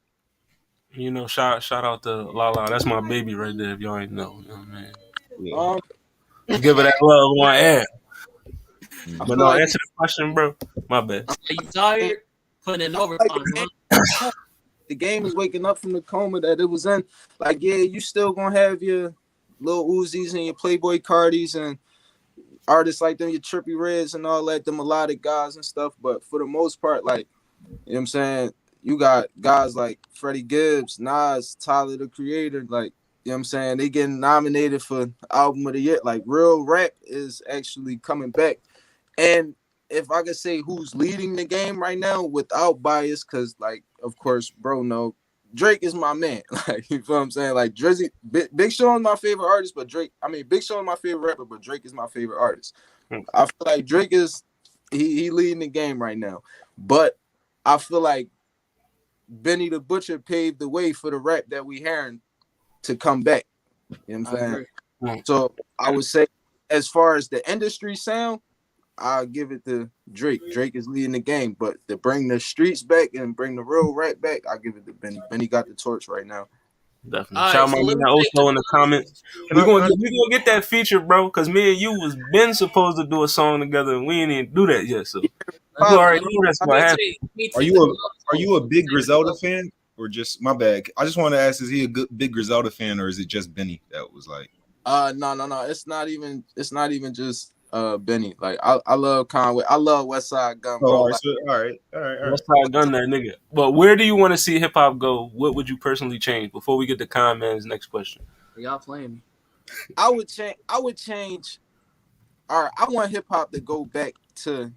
Speaker 3: You know, shout out to Lala. That's my baby right there. If y'all ain't know, you know what I mean?
Speaker 5: Yeah.
Speaker 2: um,
Speaker 3: Give her that love on air.
Speaker 2: I
Speaker 3: But
Speaker 2: feel
Speaker 3: no,
Speaker 2: like
Speaker 3: answer the question, bro. My bad.
Speaker 1: Are you tired? Putting in
Speaker 2: like
Speaker 1: overtime, huh?
Speaker 2: the game is waking up from the coma that it was in. Like, yeah, you still gonna have your little Uzis and your Playboy Cardis and artists like them, your Trippy Reds and all that, the melodic guys and stuff. But for the most part, like, you know what I'm saying, you got guys like Freddie Gibbs, Nas, Tyler the Creator, like, you know what I'm saying, they getting nominated for album of the year. Like, real rap is actually coming back. And if I could say who's leading the game right now without bias, because, like, of course, bro, no, Drake is my man. Like, you feel what I'm saying? Like, Drizzy, Big Sean is my favorite artist, but Big Sean is my favorite rapper, but Drake is my favorite artist. I feel like Drake is he leading the game right now. But I feel like Benny the Butcher paved the way for the rap that we hearing to come back. You know what I'm
Speaker 1: I
Speaker 2: saying?
Speaker 1: agree.
Speaker 2: So I would say, as far as the industry sound, I'll give it to Drake. Drake is leading the game, but to bring the streets back and bring the real rap back, I'll give it to Benny. Benny got the torch right now.
Speaker 3: Definitely.
Speaker 1: All
Speaker 3: Shout
Speaker 1: right,
Speaker 3: out my
Speaker 1: so let me
Speaker 3: man
Speaker 1: take
Speaker 3: Oso in the comments.
Speaker 5: Can
Speaker 3: We
Speaker 5: I,
Speaker 3: gonna get that feature, bro. Because me and you was been supposed to do a song together, and we ain't even do that yet. So you already know that's what happened.
Speaker 5: are you a big Griselda fan, or just my bad? I just want to ask: is he a big Griselda fan, or is it just Benny that was like?
Speaker 2: No. It's not even just Benny. Like, I love Conway. I love West Side Gun,
Speaker 5: Oh,
Speaker 2: bro.
Speaker 5: all right,
Speaker 2: Like,
Speaker 5: so, all right.
Speaker 3: That's how I gun that nigga. But where do you want to see hip hop go? What would you personally change before we get to comments? Next question.
Speaker 1: Y'all playing me.
Speaker 2: I would change. All right, I want hip hop to go back to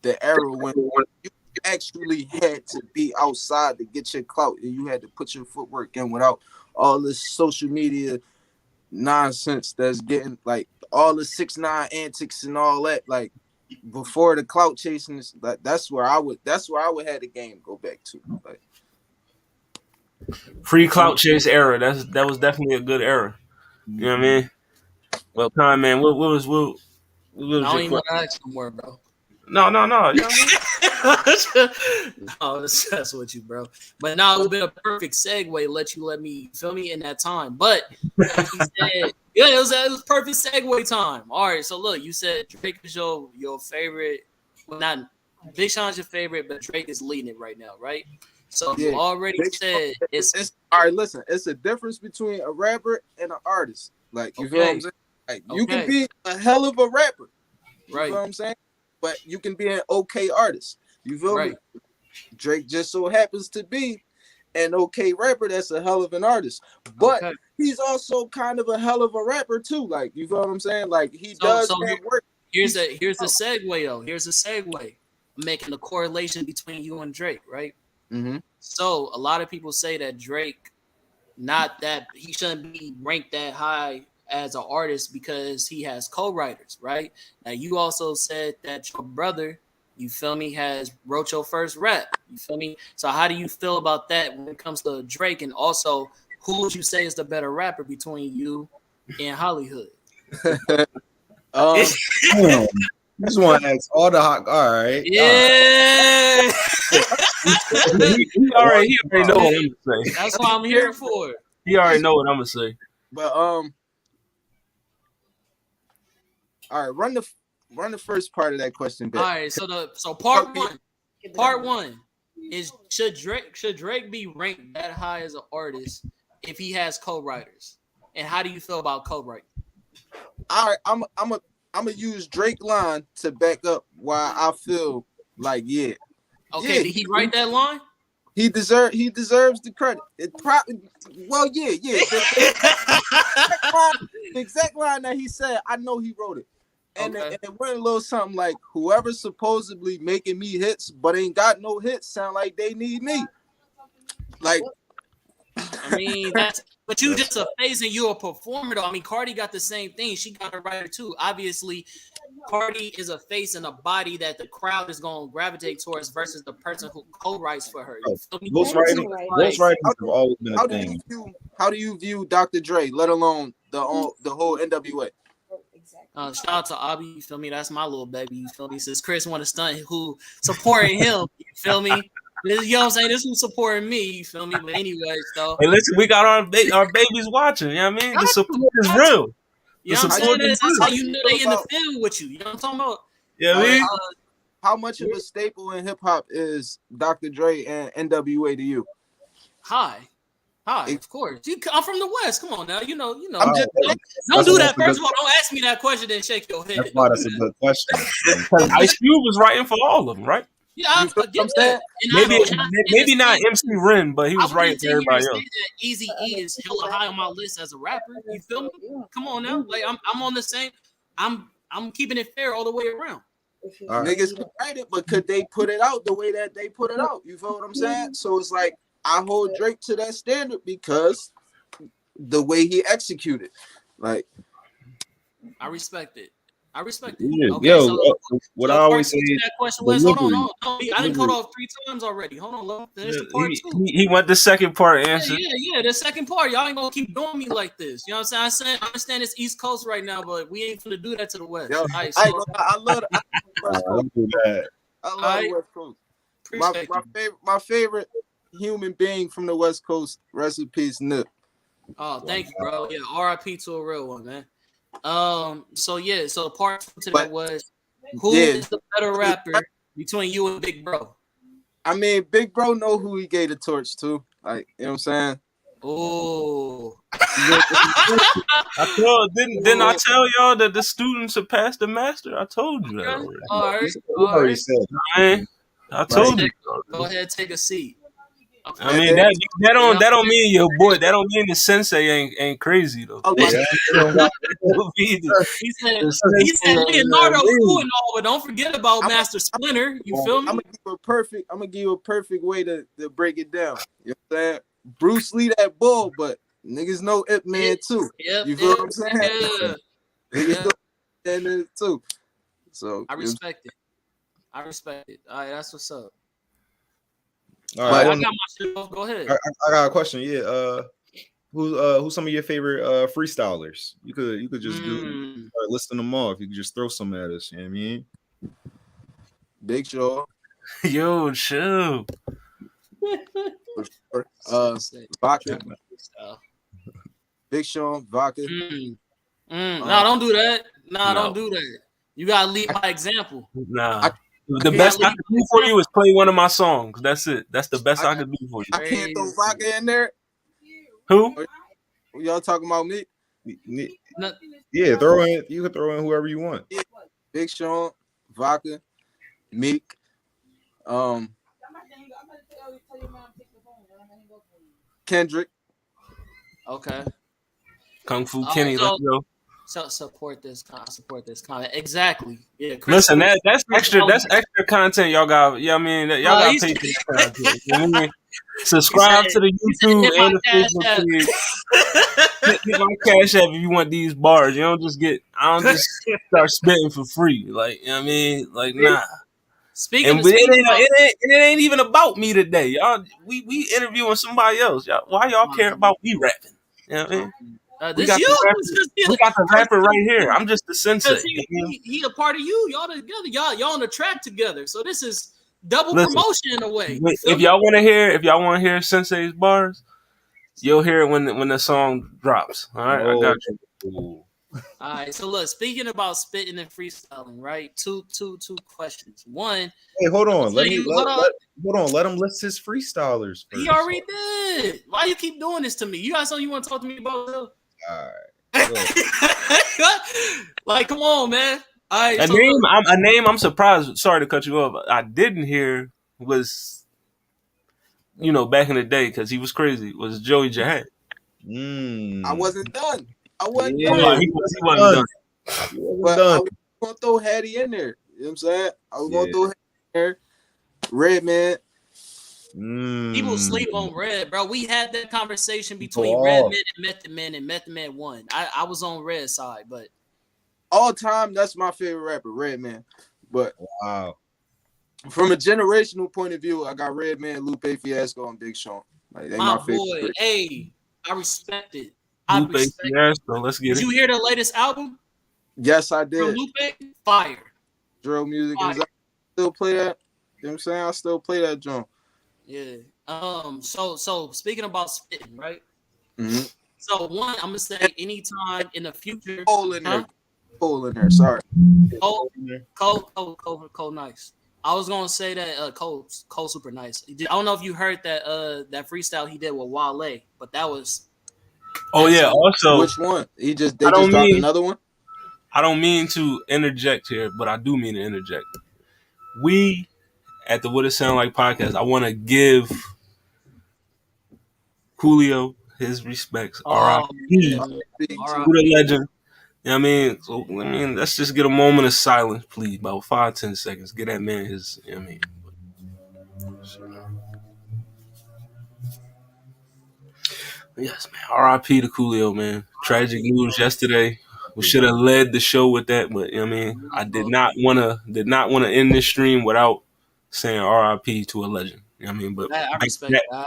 Speaker 2: the era when you actually had to be outside to get your clout and you had to put your footwork in without all this social media nonsense that's getting, like, all the 6ix9ine antics and all that. Like, before the clout chasing, that's where I would have the game go back to. Like
Speaker 3: Free clout chase era. That was definitely a good era. You know what I mean? Well, Con man, what
Speaker 1: I
Speaker 3: was
Speaker 1: don't
Speaker 3: your
Speaker 1: even want to
Speaker 3: question?
Speaker 1: ask no more, bro.
Speaker 3: No. You know what I mean?
Speaker 1: No, that's with you, bro. But now it's been a perfect segue. Let me feel me in that time. But like he said, yeah, it was perfect segue time. All right, so look, you said Drake is your favorite. Well, not Big Sean's your favorite, but Drake is leading it right now, right? So you
Speaker 2: yeah,
Speaker 1: already said
Speaker 2: it's all right. Listen, it's a difference between a rapper and an artist. Like you feel what I'm saying? Like you can be a hell of a rapper. You feel what I'm saying? But you can be an okay artist. You feel me? Drake just so happens to be an okay rapper that's a hell of an artist. But he's also kind of a hell of a rapper too. Like, you feel what I'm saying? Like he does work.
Speaker 1: Here's the segue though. Here's a segue. I'm making a correlation between you and Drake, right?
Speaker 2: Mm-hmm.
Speaker 1: So a lot of people say that Drake, not that he shouldn't be ranked that high as an artist because he has co-writers, right? Now you also said that your brother, you feel me, has wrote your first rap. You feel me? So how do you feel about that when it comes to Drake? And also, who would you say is the better rapper between you and Hollywood?
Speaker 5: Just want to ask all the hot. All right.
Speaker 1: Yeah.
Speaker 3: He already know what I'm gonna say.
Speaker 1: That's what I'm here for.
Speaker 3: He already know what I'm gonna say.
Speaker 2: But all right, run the first part of that question back.
Speaker 1: All right, so part one is should Drake be ranked that high as an artist if he has co-writers? And how do you feel about co-writing?
Speaker 2: All right, I'm gonna use Drake line to back up why I feel like
Speaker 1: Okay, did he write that line?
Speaker 2: He deserves the credit. It probably the exact line that he said, I know he wrote it. And it went a little something like, whoever's supposedly making me hits but ain't got no hits sound like they need me. Like,
Speaker 1: I mean, but you just a face and you a performer though. I mean, Cardi got the same thing. She got a writer too. Obviously, Cardi is a face and a body that the crowd is going to gravitate towards versus the person who co-writes for her.
Speaker 5: Ghostwriting have always been a thing.
Speaker 2: How do you view Dr. Dre, let alone the whole NWA?
Speaker 1: Shout out to Abby, you feel me? That's my little baby, you feel me? Since Chris want to stunt who supporting him, you feel me? You know what I'm saying? This who's supporting me, you feel me? But anyways, though.
Speaker 3: Hey, listen, we got our babies watching, you know what I mean? The support is real.
Speaker 1: You know what I'm saying? That's how you know they in the field with you. You know what I'm talking about?
Speaker 3: Yeah, I mean?
Speaker 2: How much of a staple in hip hop is Dr. Dre and NWA to you?
Speaker 1: Hi, of course. I'm from the West. Come on now. You know.
Speaker 2: Don't
Speaker 1: do that. First of all, don't ask me that question, then shake your head.
Speaker 5: That's why that's a good question.
Speaker 3: Ice Cube was writing for all of them, right?
Speaker 1: Yeah, I get that.
Speaker 3: Maybe not MC Ren, but he was writing for everybody else.
Speaker 1: Easy E is hella high on my list as a rapper. You feel me? Come on now. Like I'm on the same. I'm keeping it fair all the way around.
Speaker 2: Niggas can write it, but could they put it out the way that they put it out? You feel what I'm saying? So it's like I hold Drake to that standard because the way he executed. Like,
Speaker 1: I respect it.
Speaker 5: Yeah,
Speaker 1: okay,
Speaker 5: what I always say is
Speaker 1: that question was, hold on. I didn't cut off 3 times already. Hold on, let me finish the part 2.
Speaker 3: He went the second part answer.
Speaker 1: Yeah, the second part. Y'all ain't gonna keep doing me like this. You know what I'm saying? I understand it's East Coast right now, but we ain't gonna do that to the West.
Speaker 2: Yo,
Speaker 1: right,
Speaker 2: I love the West Coast. I love the West Coast. My favorite human being from the West Coast, rest in peace, Nip.
Speaker 1: Oh, thank you, bro. Yeah, RIP to a real one, man. So part to that was who is the better rapper between you and Big Bro?
Speaker 2: I mean, Big Bro know who he gave the torch to. Like, you know what I'm saying?
Speaker 1: Oh,
Speaker 3: didn't I tell y'all that the student surpassed the master? I told you that already.
Speaker 1: All right.
Speaker 3: Man, I told you.
Speaker 1: Go ahead, take a seat.
Speaker 3: I mean that don't mean your boy. That don't mean the sensei ain't crazy though.
Speaker 1: He said Leonardo's cool and all, but don't forget about Master Splinter. You feel me?
Speaker 2: I'm gonna give you a perfect way to break it down. You know what I'm saying? Bruce Lee that bull, but niggas know Ip Man too. You feel what I'm saying? Niggas know Ip Man too. So
Speaker 1: I respect it. I respect it. All right, that's what's up.
Speaker 5: All
Speaker 1: All right,
Speaker 5: right,
Speaker 1: I got my shit off. Go ahead.
Speaker 5: I got a question. Yeah, who's some of your favorite freestylers? You could just start listing them off. You could just throw some at us. You know what I mean?
Speaker 2: Big Show.
Speaker 3: Yo, chill.
Speaker 2: For sure. Vodka. Big Sean, Vodka.
Speaker 1: No, don't do that. No, don't do that. You gotta lead by example.
Speaker 3: Nah. The best I could do for you is play one of my songs. That's it. That's the best I could do for you.
Speaker 2: I can't throw Vodka in there.
Speaker 3: Who?
Speaker 2: Y'all talking about me?
Speaker 5: Yeah, throw in. You can throw in whoever you want.
Speaker 2: Yeah. Big Sean, Vodka, Meek, Kendrick.
Speaker 1: Okay.
Speaker 3: Kung Fu Kenny, let's go.
Speaker 1: So support this comment. Exactly. Yeah.
Speaker 3: Listen, that's extra content y'all got. Yeah, I mean, y'all got paid for that content. You know what I mean? Subscribe to the YouTube and the Facebook page. Get my Cash App if you want these bars. You don't just I don't just start spitting for free. Like, you know what I mean? Like, nah. It ain't even about me today. Y'all, we interviewing somebody else. Y'all, why y'all care about me rapping? You know what I mean? We got the rapper right here. I'm just the sensei.
Speaker 1: He a part of you. Y'all together. Y'all on the track together. So this is double promotion in a way.
Speaker 3: If y'all want to hear Sensei's bars, you'll hear it when the song drops. All right, I got you.
Speaker 1: All right. So look, speaking about spitting and freestyling, right? Two questions. One.
Speaker 5: Hey, hold on. Let him list his freestylers first.
Speaker 1: He already did. Why you keep doing this to me? You got something you want to talk to me about? All right. Like, come on, man. All right,
Speaker 3: a name I'm surprised. Sorry to cut you off. I didn't hear was, back in the day because he was crazy. Was Joey Jihad?
Speaker 2: I wasn't done.
Speaker 3: He wasn't done.
Speaker 2: But I was gonna throw Hattie in there. You know what I'm saying? I was gonna throw Hattie in there. Redman.
Speaker 1: People sleep on Red, bro. We had that conversation between Redman and Method Man, and Method Man won. I was on Red's side, but
Speaker 2: all time, that's my favorite rapper, Redman. But from a generational point of view, I got Redman, Lupe Fiasco, and Big Sean. Like, they my favorite.
Speaker 1: Boy, hey, I respect it.
Speaker 3: Lupe Fiasco, let's get it.
Speaker 1: Did you hear the latest album?
Speaker 2: Yes, I did.
Speaker 1: From Lupe, fire.
Speaker 2: Drill music. I still play that. You know what I'm saying? I still play that drum.
Speaker 1: Yeah. So speaking about spitting, right?
Speaker 2: Mm-hmm.
Speaker 1: So one, I'm gonna say anytime in the future.
Speaker 2: Cole in there. Sorry.
Speaker 1: Cole, nice. I was gonna say that Cole super nice. I don't know if you heard that freestyle he did with Wale, but that was.
Speaker 3: Oh yeah. Also,
Speaker 2: which one? They just dropped another one.
Speaker 3: I don't mean to interject here, but I do mean to interject. We at the What It Sound Like podcast, I want to give Coolio his respects. R.I.P. to the legend. You know what I mean? So, let's just get a moment of silence, please. About 5-10 seconds. Get that man his, you know what I mean? Yes, man. R.I.P. to Coolio, man. Tragic news yesterday. We should have led the show with that, but you know what I mean? I did not want to end this stream without saying R.I.P. to a legend. You know what I mean? But
Speaker 1: I respect that.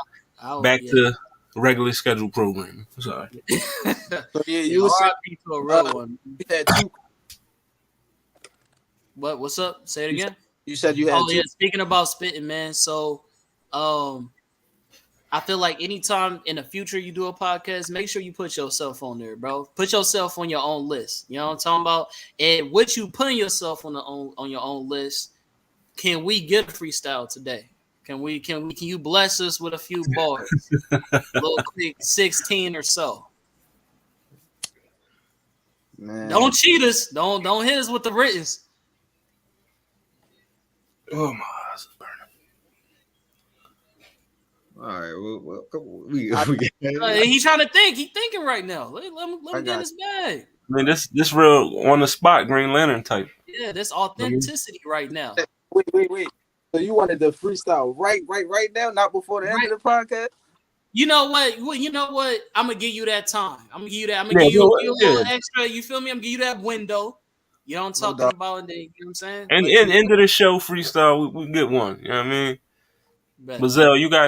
Speaker 3: Back to regular scheduled programming. Sorry.
Speaker 2: So yeah, you was
Speaker 1: R.I.P. to a real one.
Speaker 2: You had two.
Speaker 1: What's up? Say it again.
Speaker 2: You said you had two.
Speaker 1: Yeah. Speaking about spitting, man. So, I feel like anytime in the future you do a podcast, make sure you put yourself on there, bro. Put yourself on your own list. You know what I'm talking about? And what you putting yourself on your own list, can we get a freestyle today? Can you bless us with a few bars? A little quick 16 or so.
Speaker 2: Man.
Speaker 1: Don't cheat us. Don't hit us with the writtens.
Speaker 3: Oh my eyes is burning.
Speaker 5: All right,
Speaker 1: He's trying to think. He's thinking right now. Let him get in his bag.
Speaker 3: This real on the spot Green Lantern type.
Speaker 1: Yeah, this authenticity right now.
Speaker 2: Wait. So you wanted the freestyle right now, not before the end of the podcast?
Speaker 1: You know what? I'm gonna give you that time. I'm gonna give you that. I'm gonna give you a little extra. You feel me? I'm gonna give you that window. You know what I'm
Speaker 2: No
Speaker 1: talking
Speaker 2: doubt.
Speaker 1: about? And then, you know what I'm saying?
Speaker 3: And
Speaker 1: Let
Speaker 3: end of the show freestyle, we get one. You know what I mean?
Speaker 1: bet.
Speaker 3: Bazell, you got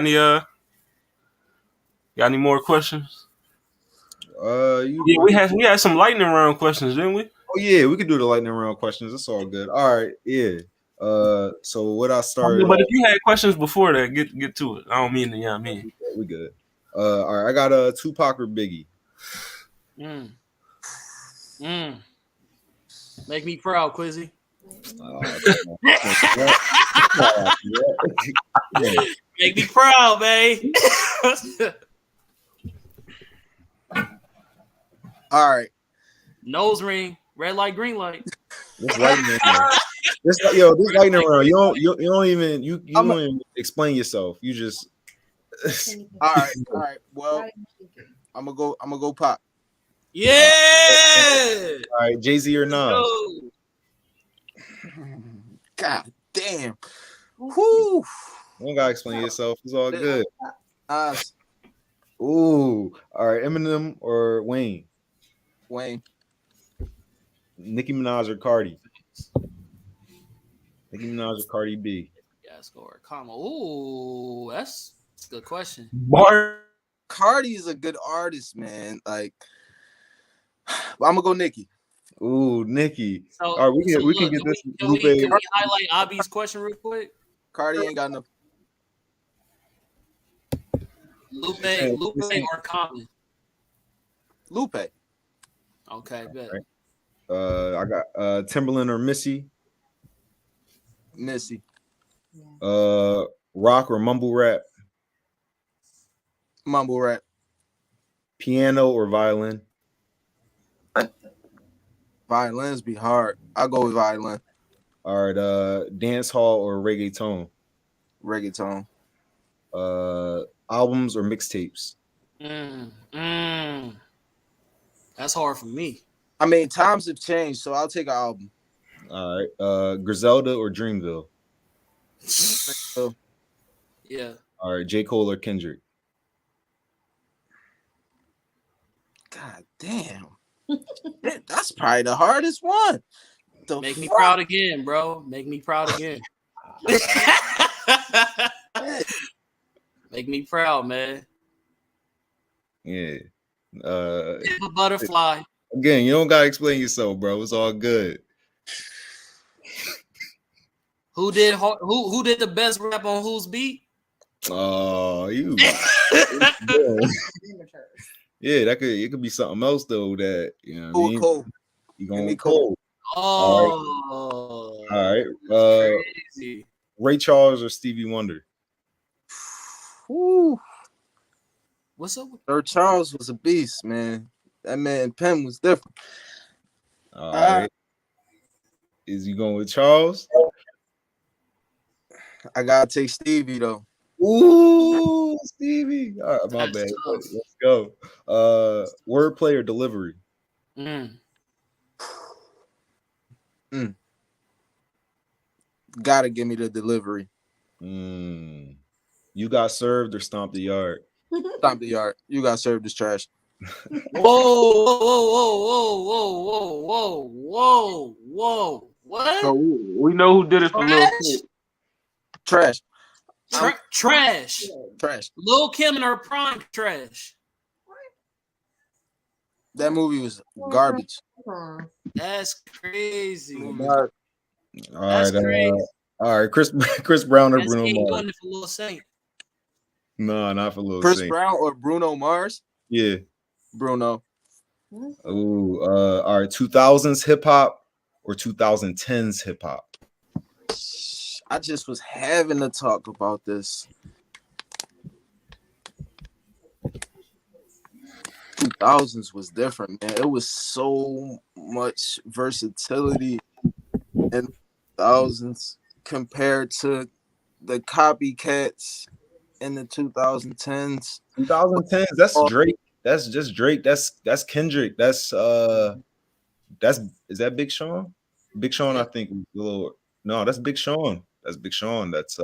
Speaker 3: any more questions?
Speaker 5: You.
Speaker 3: Yeah, we had some lightning round questions, didn't we?
Speaker 5: Oh yeah, we could do the lightning round questions. It's all good. All right, yeah. So what I started
Speaker 3: But if
Speaker 5: off,
Speaker 3: you had questions before that, get to it. I don't mean to, you know what I mean?
Speaker 5: we good. All right, I got a Tupac or Biggie.
Speaker 1: Mm. Make me proud, Quizzy.
Speaker 5: Come on.
Speaker 1: Make me proud, babe.
Speaker 2: All right.
Speaker 1: Nose ring, red light, green light.
Speaker 5: This lightning round. This lightning round. You don't even explain yourself. You just
Speaker 2: All right. Well, I'm gonna go pop.
Speaker 1: Yeah.
Speaker 5: all right, Jay-Z or Nas.
Speaker 1: Go.
Speaker 2: God damn. Whoo.
Speaker 5: You don't gotta explain yourself. It's all good.
Speaker 2: Nas.
Speaker 5: Ooh, all right, Eminem or Wayne.
Speaker 2: Wayne.
Speaker 5: Nicki Minaj or Cardi. Nicki Minaj or Cardi B.
Speaker 1: Yeah, score. Comma. Ooh, that's a good question.
Speaker 3: Bar.
Speaker 2: Cardi's a good artist, man. Like, I'm gonna go Nicki.
Speaker 5: Ooh, Nicki.
Speaker 1: So,
Speaker 5: All right, we can
Speaker 1: look,
Speaker 5: get this
Speaker 1: can
Speaker 5: Lupe.
Speaker 1: we highlight Abi's question real quick?
Speaker 2: Cardi ain't got no.
Speaker 1: Lupe or Common?
Speaker 2: Lupe.
Speaker 1: Okay, bet.
Speaker 5: I got Timberland or Missy.
Speaker 2: Missy.
Speaker 5: Rock or mumble rap.
Speaker 2: Mumble rap.
Speaker 5: Piano or violin.
Speaker 2: Violins be hard. I'll go with violin.
Speaker 5: All right, dance hall or reggaeton.
Speaker 2: Reggaeton.
Speaker 5: Albums or mixtapes.
Speaker 1: That's hard for me.
Speaker 2: I mean, times have changed, so I'll take an album.
Speaker 5: All right, Griselda or Dreamville.
Speaker 2: So,
Speaker 1: Yeah.
Speaker 5: All right, J. Cole or Kendrick.
Speaker 2: God damn. That's probably the hardest one.
Speaker 1: Make me proud again, bro. Make me proud again. Make me proud, man.
Speaker 5: Yeah.
Speaker 1: A butterfly.
Speaker 5: Again, you don't gotta explain yourself, bro. It's all good.
Speaker 1: Who did the best rap on whose beat?
Speaker 5: Oh, you. Yeah, it could be something else though. That you know, what I mean?
Speaker 2: Cole.
Speaker 5: You going with Cole?
Speaker 1: Oh,
Speaker 5: all right.
Speaker 1: Crazy.
Speaker 5: Ray Charles or Stevie Wonder?
Speaker 2: Woo.
Speaker 1: What's up?
Speaker 2: Sir Charles was a beast, man. That man pen was different.
Speaker 5: All right. Is you going with Charles?
Speaker 2: I gotta take Stevie though.
Speaker 5: Ooh, Stevie. All right, my bad.
Speaker 1: Tough.
Speaker 5: Let's go. Wordplay or delivery?
Speaker 2: Gotta give me the delivery.
Speaker 5: You got served or stomp the yard?
Speaker 2: Stomp the yard. You got served this trash.
Speaker 1: Whoa. What?
Speaker 3: So we know who did it for Lil Kim.
Speaker 2: Trash.
Speaker 1: Trash.
Speaker 2: Trash.
Speaker 1: Lil Kim and her prime trash.
Speaker 2: That movie was garbage.
Speaker 1: That's crazy.
Speaker 5: All
Speaker 1: That's
Speaker 5: right,
Speaker 1: crazy.
Speaker 5: all right. Chris Brown or
Speaker 1: That's
Speaker 5: Bruno Mars?
Speaker 1: doing it for Lil Saint.
Speaker 5: No, not for Lil
Speaker 2: Chris
Speaker 5: Saint.
Speaker 2: Brown or Bruno Mars?
Speaker 5: Yeah.
Speaker 2: Bruno.
Speaker 5: Ooh, all right. 2000s hip hop or 2010s hip hop?
Speaker 2: I just was having to talk about this. 2000s was different, man. It was so much versatility in thousands compared to the copycats in the 2010s.
Speaker 5: 2010s, that's Drake. That's just Drake. That's Kendrick. Is that Big Sean? Big Sean, I think was a little. No, that's Big Sean. That's Big Sean. That's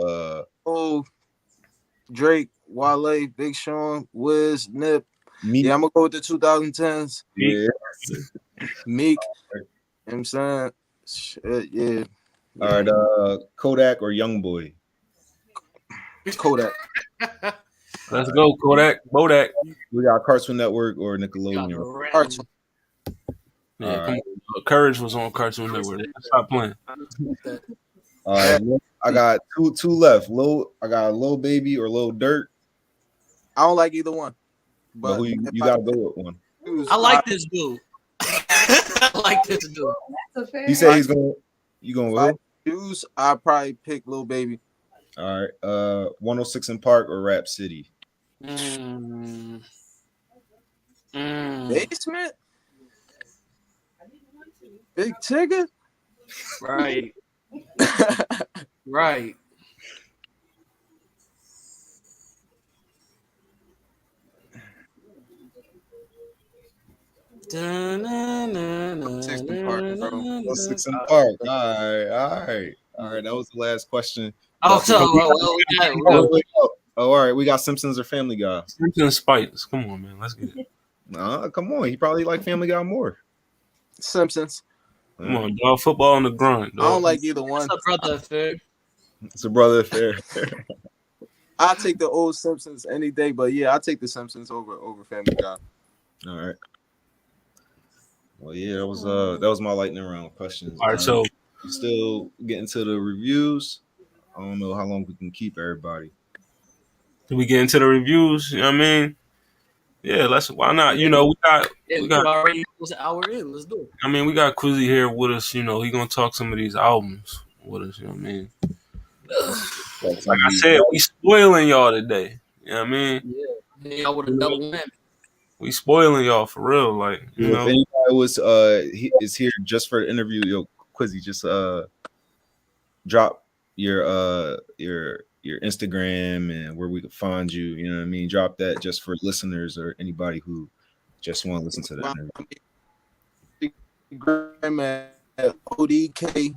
Speaker 2: Drake, Wale, Big Sean, Wiz, Nip.
Speaker 5: Meek.
Speaker 2: Yeah, I'm gonna go with the 2010s.
Speaker 5: Yeah.
Speaker 2: Meek. You know what I'm saying? Shit, yeah.
Speaker 5: All right, Kodak or Youngboy?
Speaker 2: Kodak.
Speaker 3: Let's go, Kodak, Bodak.
Speaker 5: We got Cartoon Network or
Speaker 1: Got the
Speaker 5: Nickelodeon.
Speaker 1: random.
Speaker 2: Cartoon.
Speaker 3: Yeah,
Speaker 5: All
Speaker 3: come
Speaker 5: right.
Speaker 3: on. Courage was on Cartoon Network. Stop playing.
Speaker 1: I respect that.
Speaker 5: All right. I got two left. I got Lil Baby or Lil Dirt.
Speaker 2: I don't like either one.
Speaker 5: But
Speaker 2: But
Speaker 5: who
Speaker 2: if
Speaker 5: you
Speaker 2: I
Speaker 5: gotta go with one.
Speaker 2: choose,
Speaker 1: I like this dude. I like this dude.
Speaker 6: That's a fair.
Speaker 5: He said he's going. You going
Speaker 2: if
Speaker 5: with
Speaker 2: I
Speaker 5: who?
Speaker 2: choose, I probably pick Lil Baby.
Speaker 5: All right. 106 in Park or Rap City?
Speaker 1: Mm.
Speaker 2: Basement. Big Tigger.
Speaker 1: Right. Right.
Speaker 2: Six in Park, bro.
Speaker 5: 106 in Park. All right. That was the last question.
Speaker 1: Oh, so
Speaker 3: Come
Speaker 1: well, we got
Speaker 5: Oh, wait, oh, all right. We got Simpsons or Family Guy.
Speaker 3: Simpsons Spikes. Come on, man. Let's get it.
Speaker 5: Nah, come on. He probably like Family Guy more.
Speaker 2: Simpsons.
Speaker 3: Come on, dog. Football on the grind,
Speaker 2: I don't
Speaker 3: dog.
Speaker 2: like either one.
Speaker 1: What's up, brother? Fair.
Speaker 5: It's a brother affair.
Speaker 2: I'll take the old Simpsons any day, but yeah, I'll take the Simpsons over Family Guy.
Speaker 5: All right. Well, yeah, that was my lightning round questions.
Speaker 3: All right, so
Speaker 5: we still getting to the reviews. I don't know how long we can keep everybody.
Speaker 3: do we get into the reviews? You know what I mean? Yeah, why not? You know, we got
Speaker 1: already was an hour in. Let's do it.
Speaker 3: I mean, we got Quizzy here with us, you know, he gonna talk some of these albums with us, you know what I mean? Like I said, we spoiling y'all today. You know what I mean?
Speaker 1: Yeah, y'all would have double whammy.
Speaker 3: We spoiling y'all for real, like you know.
Speaker 5: If anybody was is here just for the interview, yo, Quizzy, just drop your Instagram and where we can find you. You know what I mean? Drop that just for listeners or anybody who just want to listen to that interview.
Speaker 2: Instagram at ODK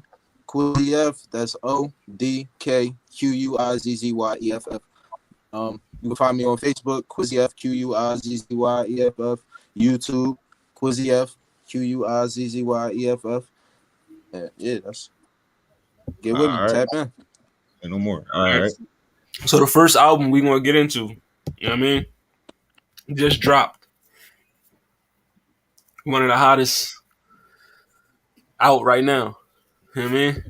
Speaker 2: Quizzy F. That's ODKQUIZZYEFF. You can find me on Facebook, Quizzy F QUIZZYEFF. YouTube, Quizzy F QUIZZYEFF. Yeah, that's get with me.
Speaker 5: All right.
Speaker 2: Tap in.
Speaker 5: And no more. All right.
Speaker 3: So the first album we gonna get into, you know what I mean? Just dropped. One of the hottest out right now. You know what I mean?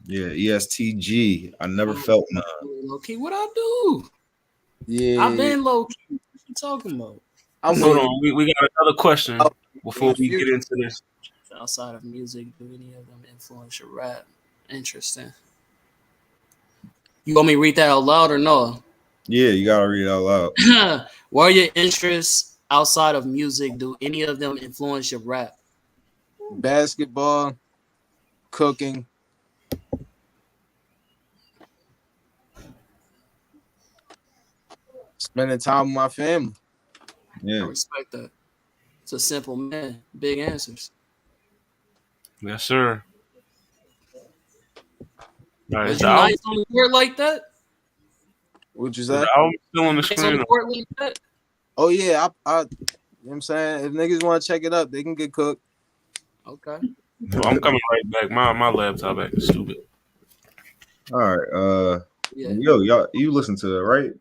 Speaker 5: Yeah, ESTG. I never felt none.
Speaker 1: Low key, what I do?
Speaker 2: Yeah,
Speaker 1: I've been low key. What you talking about?
Speaker 2: I'm
Speaker 3: Hold
Speaker 2: waiting.
Speaker 3: on, we got another question before we get into this.
Speaker 1: Outside of music, do any of them influence your rap? Interesting. You want me to read that out loud or no?
Speaker 5: Yeah, you gotta read it out loud.
Speaker 1: What are your interests outside of music? Do any of them influence your rap?
Speaker 2: Basketball, cooking, spending time with my family.
Speaker 1: I
Speaker 5: Yeah.
Speaker 1: respect that. It's a simple man. Big answers.
Speaker 3: Yes, sir. All right,
Speaker 1: Was
Speaker 3: is
Speaker 1: you
Speaker 3: the album,
Speaker 1: nice on the court like that?
Speaker 2: What'd you
Speaker 3: is
Speaker 2: say?
Speaker 3: the album still on the
Speaker 1: Nice on
Speaker 3: screen?
Speaker 1: the court like that?
Speaker 2: Oh yeah, I you know what I'm saying? If niggas want to check it up, they can get cooked.
Speaker 1: Okay.
Speaker 3: No, I'm coming right back. My laptop acting stupid.
Speaker 5: All right.
Speaker 1: Yeah.
Speaker 5: Yo, y'all, you listen to it, right?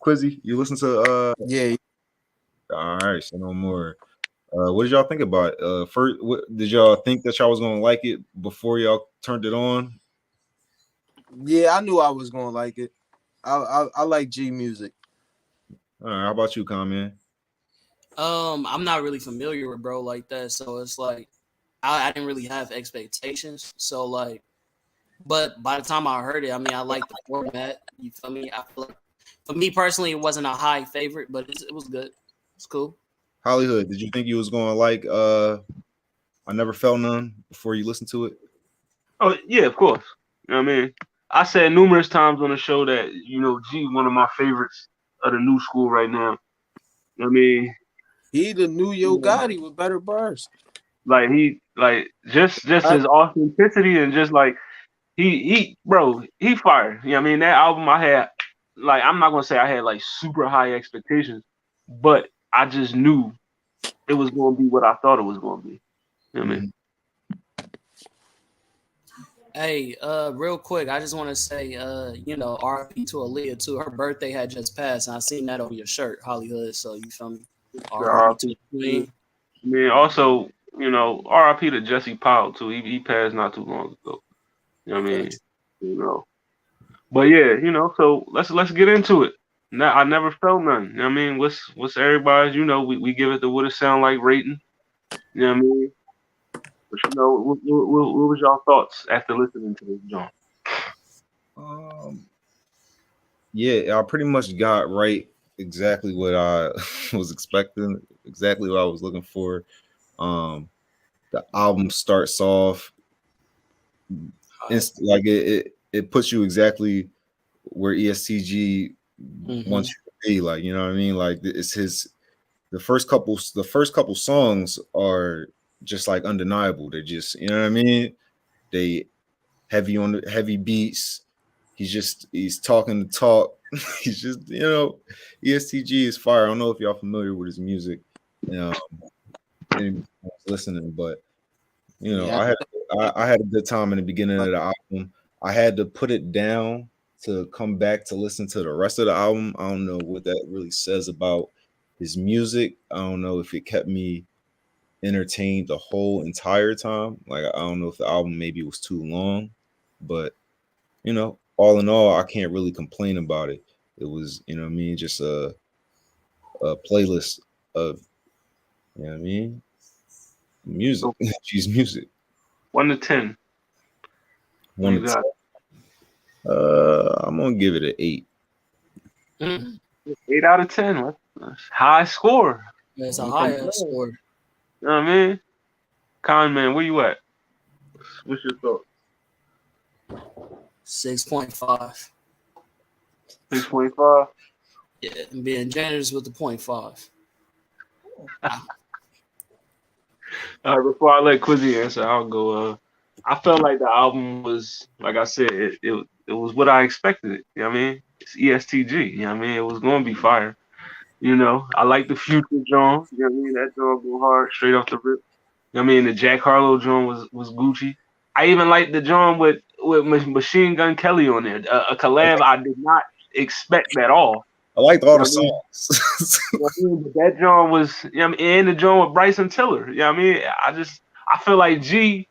Speaker 5: Quizzy, you listen to
Speaker 2: Yeah,
Speaker 5: all right, so no more. What did y'all think about it? First, did y'all think that y'all was gonna like it before y'all turned it on?
Speaker 2: yeah, I knew I was gonna like it. I like G music.
Speaker 5: All right, how about you, Common?
Speaker 1: I'm not really familiar with bro like that, so it's like I didn't really have expectations. So like, but by the time I heard it, I mean I like the format. You feel me? I feel like for me personally, it wasn't a high favorite, but it was good. It's cool.
Speaker 5: Hollywood, did you think you was gonna like I Never Felt None before you listened to it?
Speaker 3: Oh yeah, of course. You know what I mean? I said numerous times on the show that, you know, G one of my favorites of the new school right now. You know what I mean?
Speaker 2: He the new Yo Gotti with better bars.
Speaker 3: Like just his authenticity and just like he fired. You know what I mean? That album I had, like, I'm not gonna say I had like super high expectations, but I just knew it was going to be what I thought it was going to be. You know what I mean?
Speaker 1: Hey, real quick, I just want to say, RIP to Aaliyah too. Her birthday had just passed, and I seen that over your shirt, Hollywood. So you feel me? RIP to the queen.
Speaker 3: I mean, also, RIP to Jesse Powell too. He passed not too long ago. You know what I mean? You know. But yeah, so let's get into it. Now, I never felt nothing. You know what I mean? What's everybody's, we give it the what it sound like rating. You know what I mean? But what was y'all thoughts after listening to this John?
Speaker 5: Yeah, I pretty much got right exactly what I was expecting, exactly what I was looking for. The album starts off like it puts you exactly where ESTG wants you to be. Like, you know what I mean? Like, it's the first couple songs are just like undeniable. They're just, you know what I mean? They heavy on the heavy beats. He's talking the talk. He's just, ESTG is fire. I don't know if y'all familiar with his music. Anyone's listening, but I had a good time in the beginning of the album. I had to put it down to come back to listen to the rest of the album. I don't know what that really says about his music. I don't know if it kept me entertained the whole entire time. Like, I don't know if the album maybe was too long, but all in all, I can't really complain about it. It was, you know what I mean, just a playlist of, you know what I mean, music. She's music.
Speaker 3: 1 to 10.
Speaker 5: 1 to 10. I'm gonna give it an 8.
Speaker 3: 8 out of 10. That's high score.
Speaker 1: It's a high score.
Speaker 3: You know what I mean? Con man, where you at? What's your thought?
Speaker 1: 6.5.
Speaker 3: 6.5.
Speaker 1: Yeah, I'm being generous with the 0.5.
Speaker 3: Before I let Quizzy answer, I'll go. I felt like the album was, like I said, it was what I expected. You know what I mean? It's ESTG. You know what I mean? It was going to be fire. I like the Future John. You know what I mean? That John go hard straight off the rip. You know what I mean? The Jack Harlow John was Gucci. I even like the John with Machine Gun Kelly on there. A collab I did not expect at all.
Speaker 5: I liked all the songs.
Speaker 3: That John was, and the John with Bryson Tiller. You know what I mean? I feel like G,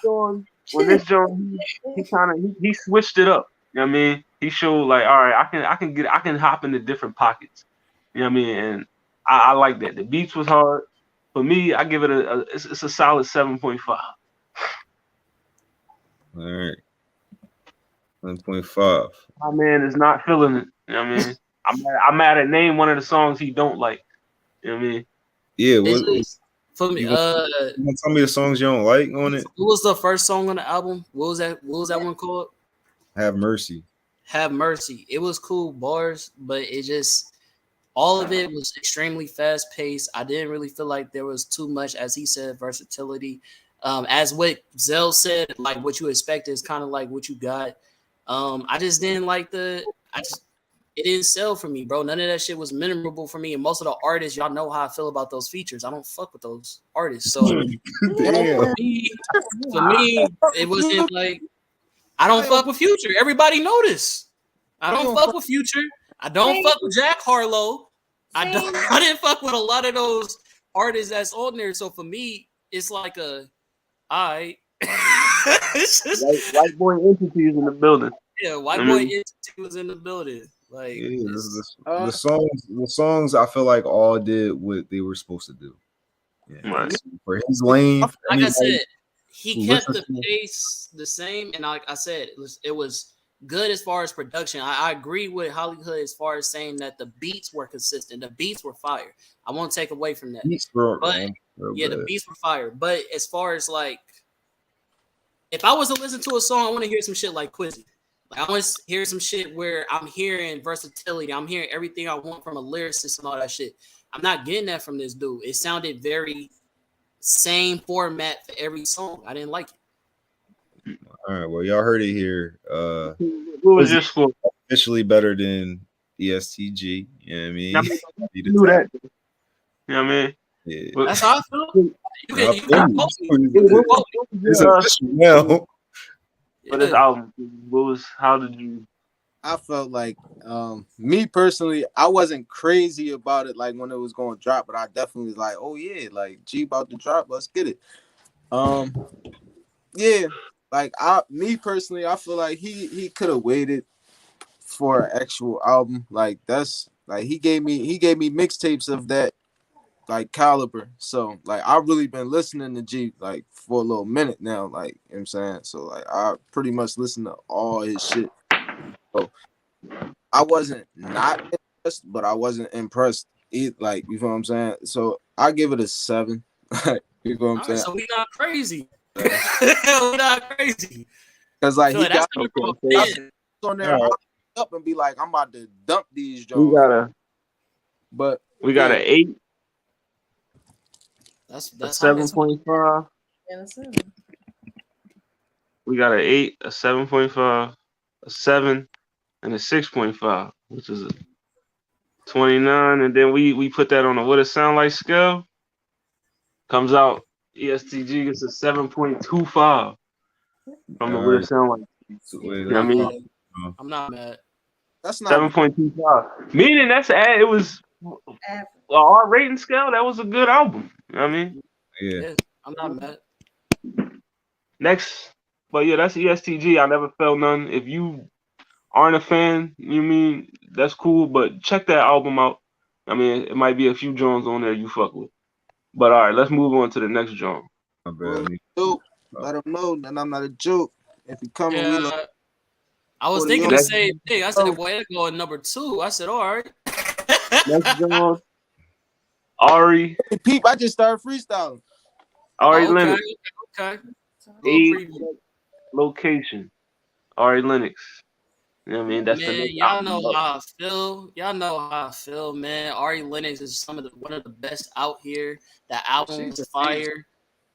Speaker 3: when this John, he switched it up. You know what I mean? He showed like, all right, I can hop into different pockets. You know what I mean? And I like that. The beats was hard. For me, I give it it's a solid 7.5.
Speaker 5: All right. 1.5.
Speaker 3: My man is not feeling it. You know what I mean? I'm mad at name one of the songs he don't like. You know what I mean?
Speaker 5: Yeah.
Speaker 1: For me,
Speaker 5: you gonna tell me the songs you don't like on it?
Speaker 1: What was the first song on the album? What was that one called?
Speaker 5: Have Mercy.
Speaker 1: Have Mercy. It was cool bars, but it just all of it was extremely fast paced. I didn't really feel like there was too much, as he said, versatility. As what Zell said, like what you expect is kind of like what you got. I just didn't like it didn't sell for me, bro. None of that shit was memorable for me. And most of the artists, y'all know how I feel about those features. I don't fuck with those artists. So for me, it wasn't like I don't fuck with Future. Everybody know this. I don't fuck with Future. I don't fuck with Jack Harlow. I didn't fuck with a lot of those artists that's on there. So for me, it's like all right.
Speaker 3: It's just, white boy entity is in the building.
Speaker 1: Yeah, white boy entity was in the building. Like
Speaker 5: the songs I feel like all did what they were supposed to do. Yeah.
Speaker 3: Right.
Speaker 5: For his lane,
Speaker 1: like I said, he kept the pace the same, and like I said, it was good as far as production. I agree with Hollywood as far as saying that the beats were consistent. The beats were fire. I won't take away from that. The beats were fire. But as far as like, if I was to listen to a song, I want to hear some shit like Quizzy. Like, I want to hear some shit where I'm hearing versatility. I'm hearing everything I want from a lyricist and all that shit. I'm not getting that from this dude. It sounded very same format for every song. I didn't like it.
Speaker 5: All right, well, y'all heard it here.
Speaker 3: Who was your score?
Speaker 5: Officially better than ESTG. You know what I mean?
Speaker 3: Knew that. You know what I mean?
Speaker 5: Yeah.
Speaker 3: But,
Speaker 1: That's how I feel. You
Speaker 5: I
Speaker 1: can
Speaker 5: feel
Speaker 1: quote
Speaker 5: you.
Speaker 1: me. You can quote me.
Speaker 5: It's official now.
Speaker 3: but this
Speaker 1: Yeah.
Speaker 3: album, how did you?
Speaker 2: I felt like me personally, I wasn't crazy about it like when it was going to drop, but I definitely was like, oh yeah, like G about to drop, let's get it. Um, yeah, like me personally, I feel like he could have waited for an actual album. Like that's like he gave me mixtapes of that like caliber. So like I've really been listening to G like for a little minute now. Like you know what I'm saying, so like I pretty much listen to all his shit. So I wasn't not impressed, but I wasn't impressed. Like you feel what I'm saying. So I give it a 7. You feel what I'm
Speaker 1: All right,
Speaker 2: saying?
Speaker 1: so we not crazy. We not crazy.
Speaker 2: Because
Speaker 1: I
Speaker 2: like
Speaker 1: feel
Speaker 2: he
Speaker 1: like that's
Speaker 2: got
Speaker 1: coming from
Speaker 3: Okay,
Speaker 1: a
Speaker 3: so
Speaker 1: fan.
Speaker 2: on
Speaker 3: all
Speaker 2: there,
Speaker 3: right,
Speaker 2: I'll up and be like, I'm about to dump these
Speaker 3: we
Speaker 2: Jones.
Speaker 3: got a
Speaker 2: But
Speaker 3: we got
Speaker 2: yeah,
Speaker 3: an 8, a
Speaker 1: That's high as fuck.
Speaker 3: 7.5.
Speaker 6: And a 7.
Speaker 3: We got an 8, a 7.5, a 7, and a 6.5, which is a 29. And then we put that on a what it sound like scale. Comes out ESTG gets a 7.25 from the
Speaker 5: All
Speaker 3: what it
Speaker 5: right.
Speaker 3: sound like.
Speaker 5: So
Speaker 1: Yeah,
Speaker 5: wait,
Speaker 1: I'm
Speaker 3: You know
Speaker 5: let
Speaker 3: what I
Speaker 5: me
Speaker 1: not
Speaker 3: mean?
Speaker 5: find.
Speaker 1: mad.
Speaker 5: uh,
Speaker 1: I'm not mad.
Speaker 2: that's not bad.
Speaker 3: 7.25. Meaning it was
Speaker 6: Average.
Speaker 3: our rating scale. That was a good album. You know what I mean?
Speaker 5: Yeah.
Speaker 1: Yeah, I'm not mad.
Speaker 3: Next, but yeah, that's ESTG. I never felt none. If you aren't a fan, you mean that's cool, but check that album out. I mean, it might be a few Jones on there you fuck with. But all right, let's move on to the next Jones.
Speaker 5: My bad.
Speaker 2: Well,
Speaker 5: Let me.
Speaker 2: joke. Let him know that I'm not a joke. If he coming, we
Speaker 1: Yeah,
Speaker 2: love
Speaker 1: I was
Speaker 2: 40
Speaker 1: thinking
Speaker 2: on.
Speaker 1: the
Speaker 3: Next,
Speaker 1: same thing. I said, boy, it'll go at number 2. I said, all right.
Speaker 3: next Jones, Ari,
Speaker 2: Peep, I just started freestyling.
Speaker 3: Ari
Speaker 1: Oh, okay,
Speaker 3: Lennox,
Speaker 1: okay. Little
Speaker 3: 8
Speaker 1: preview.
Speaker 3: location, Ari Lennox. You know what I mean? That's the
Speaker 1: Man,
Speaker 3: next
Speaker 1: y'all
Speaker 3: album
Speaker 1: know
Speaker 3: up.
Speaker 1: how I feel. Y'all know how I feel, man. Ari Lennox is one of the best out here. The album
Speaker 2: She's
Speaker 1: was
Speaker 2: amazing.
Speaker 1: fire.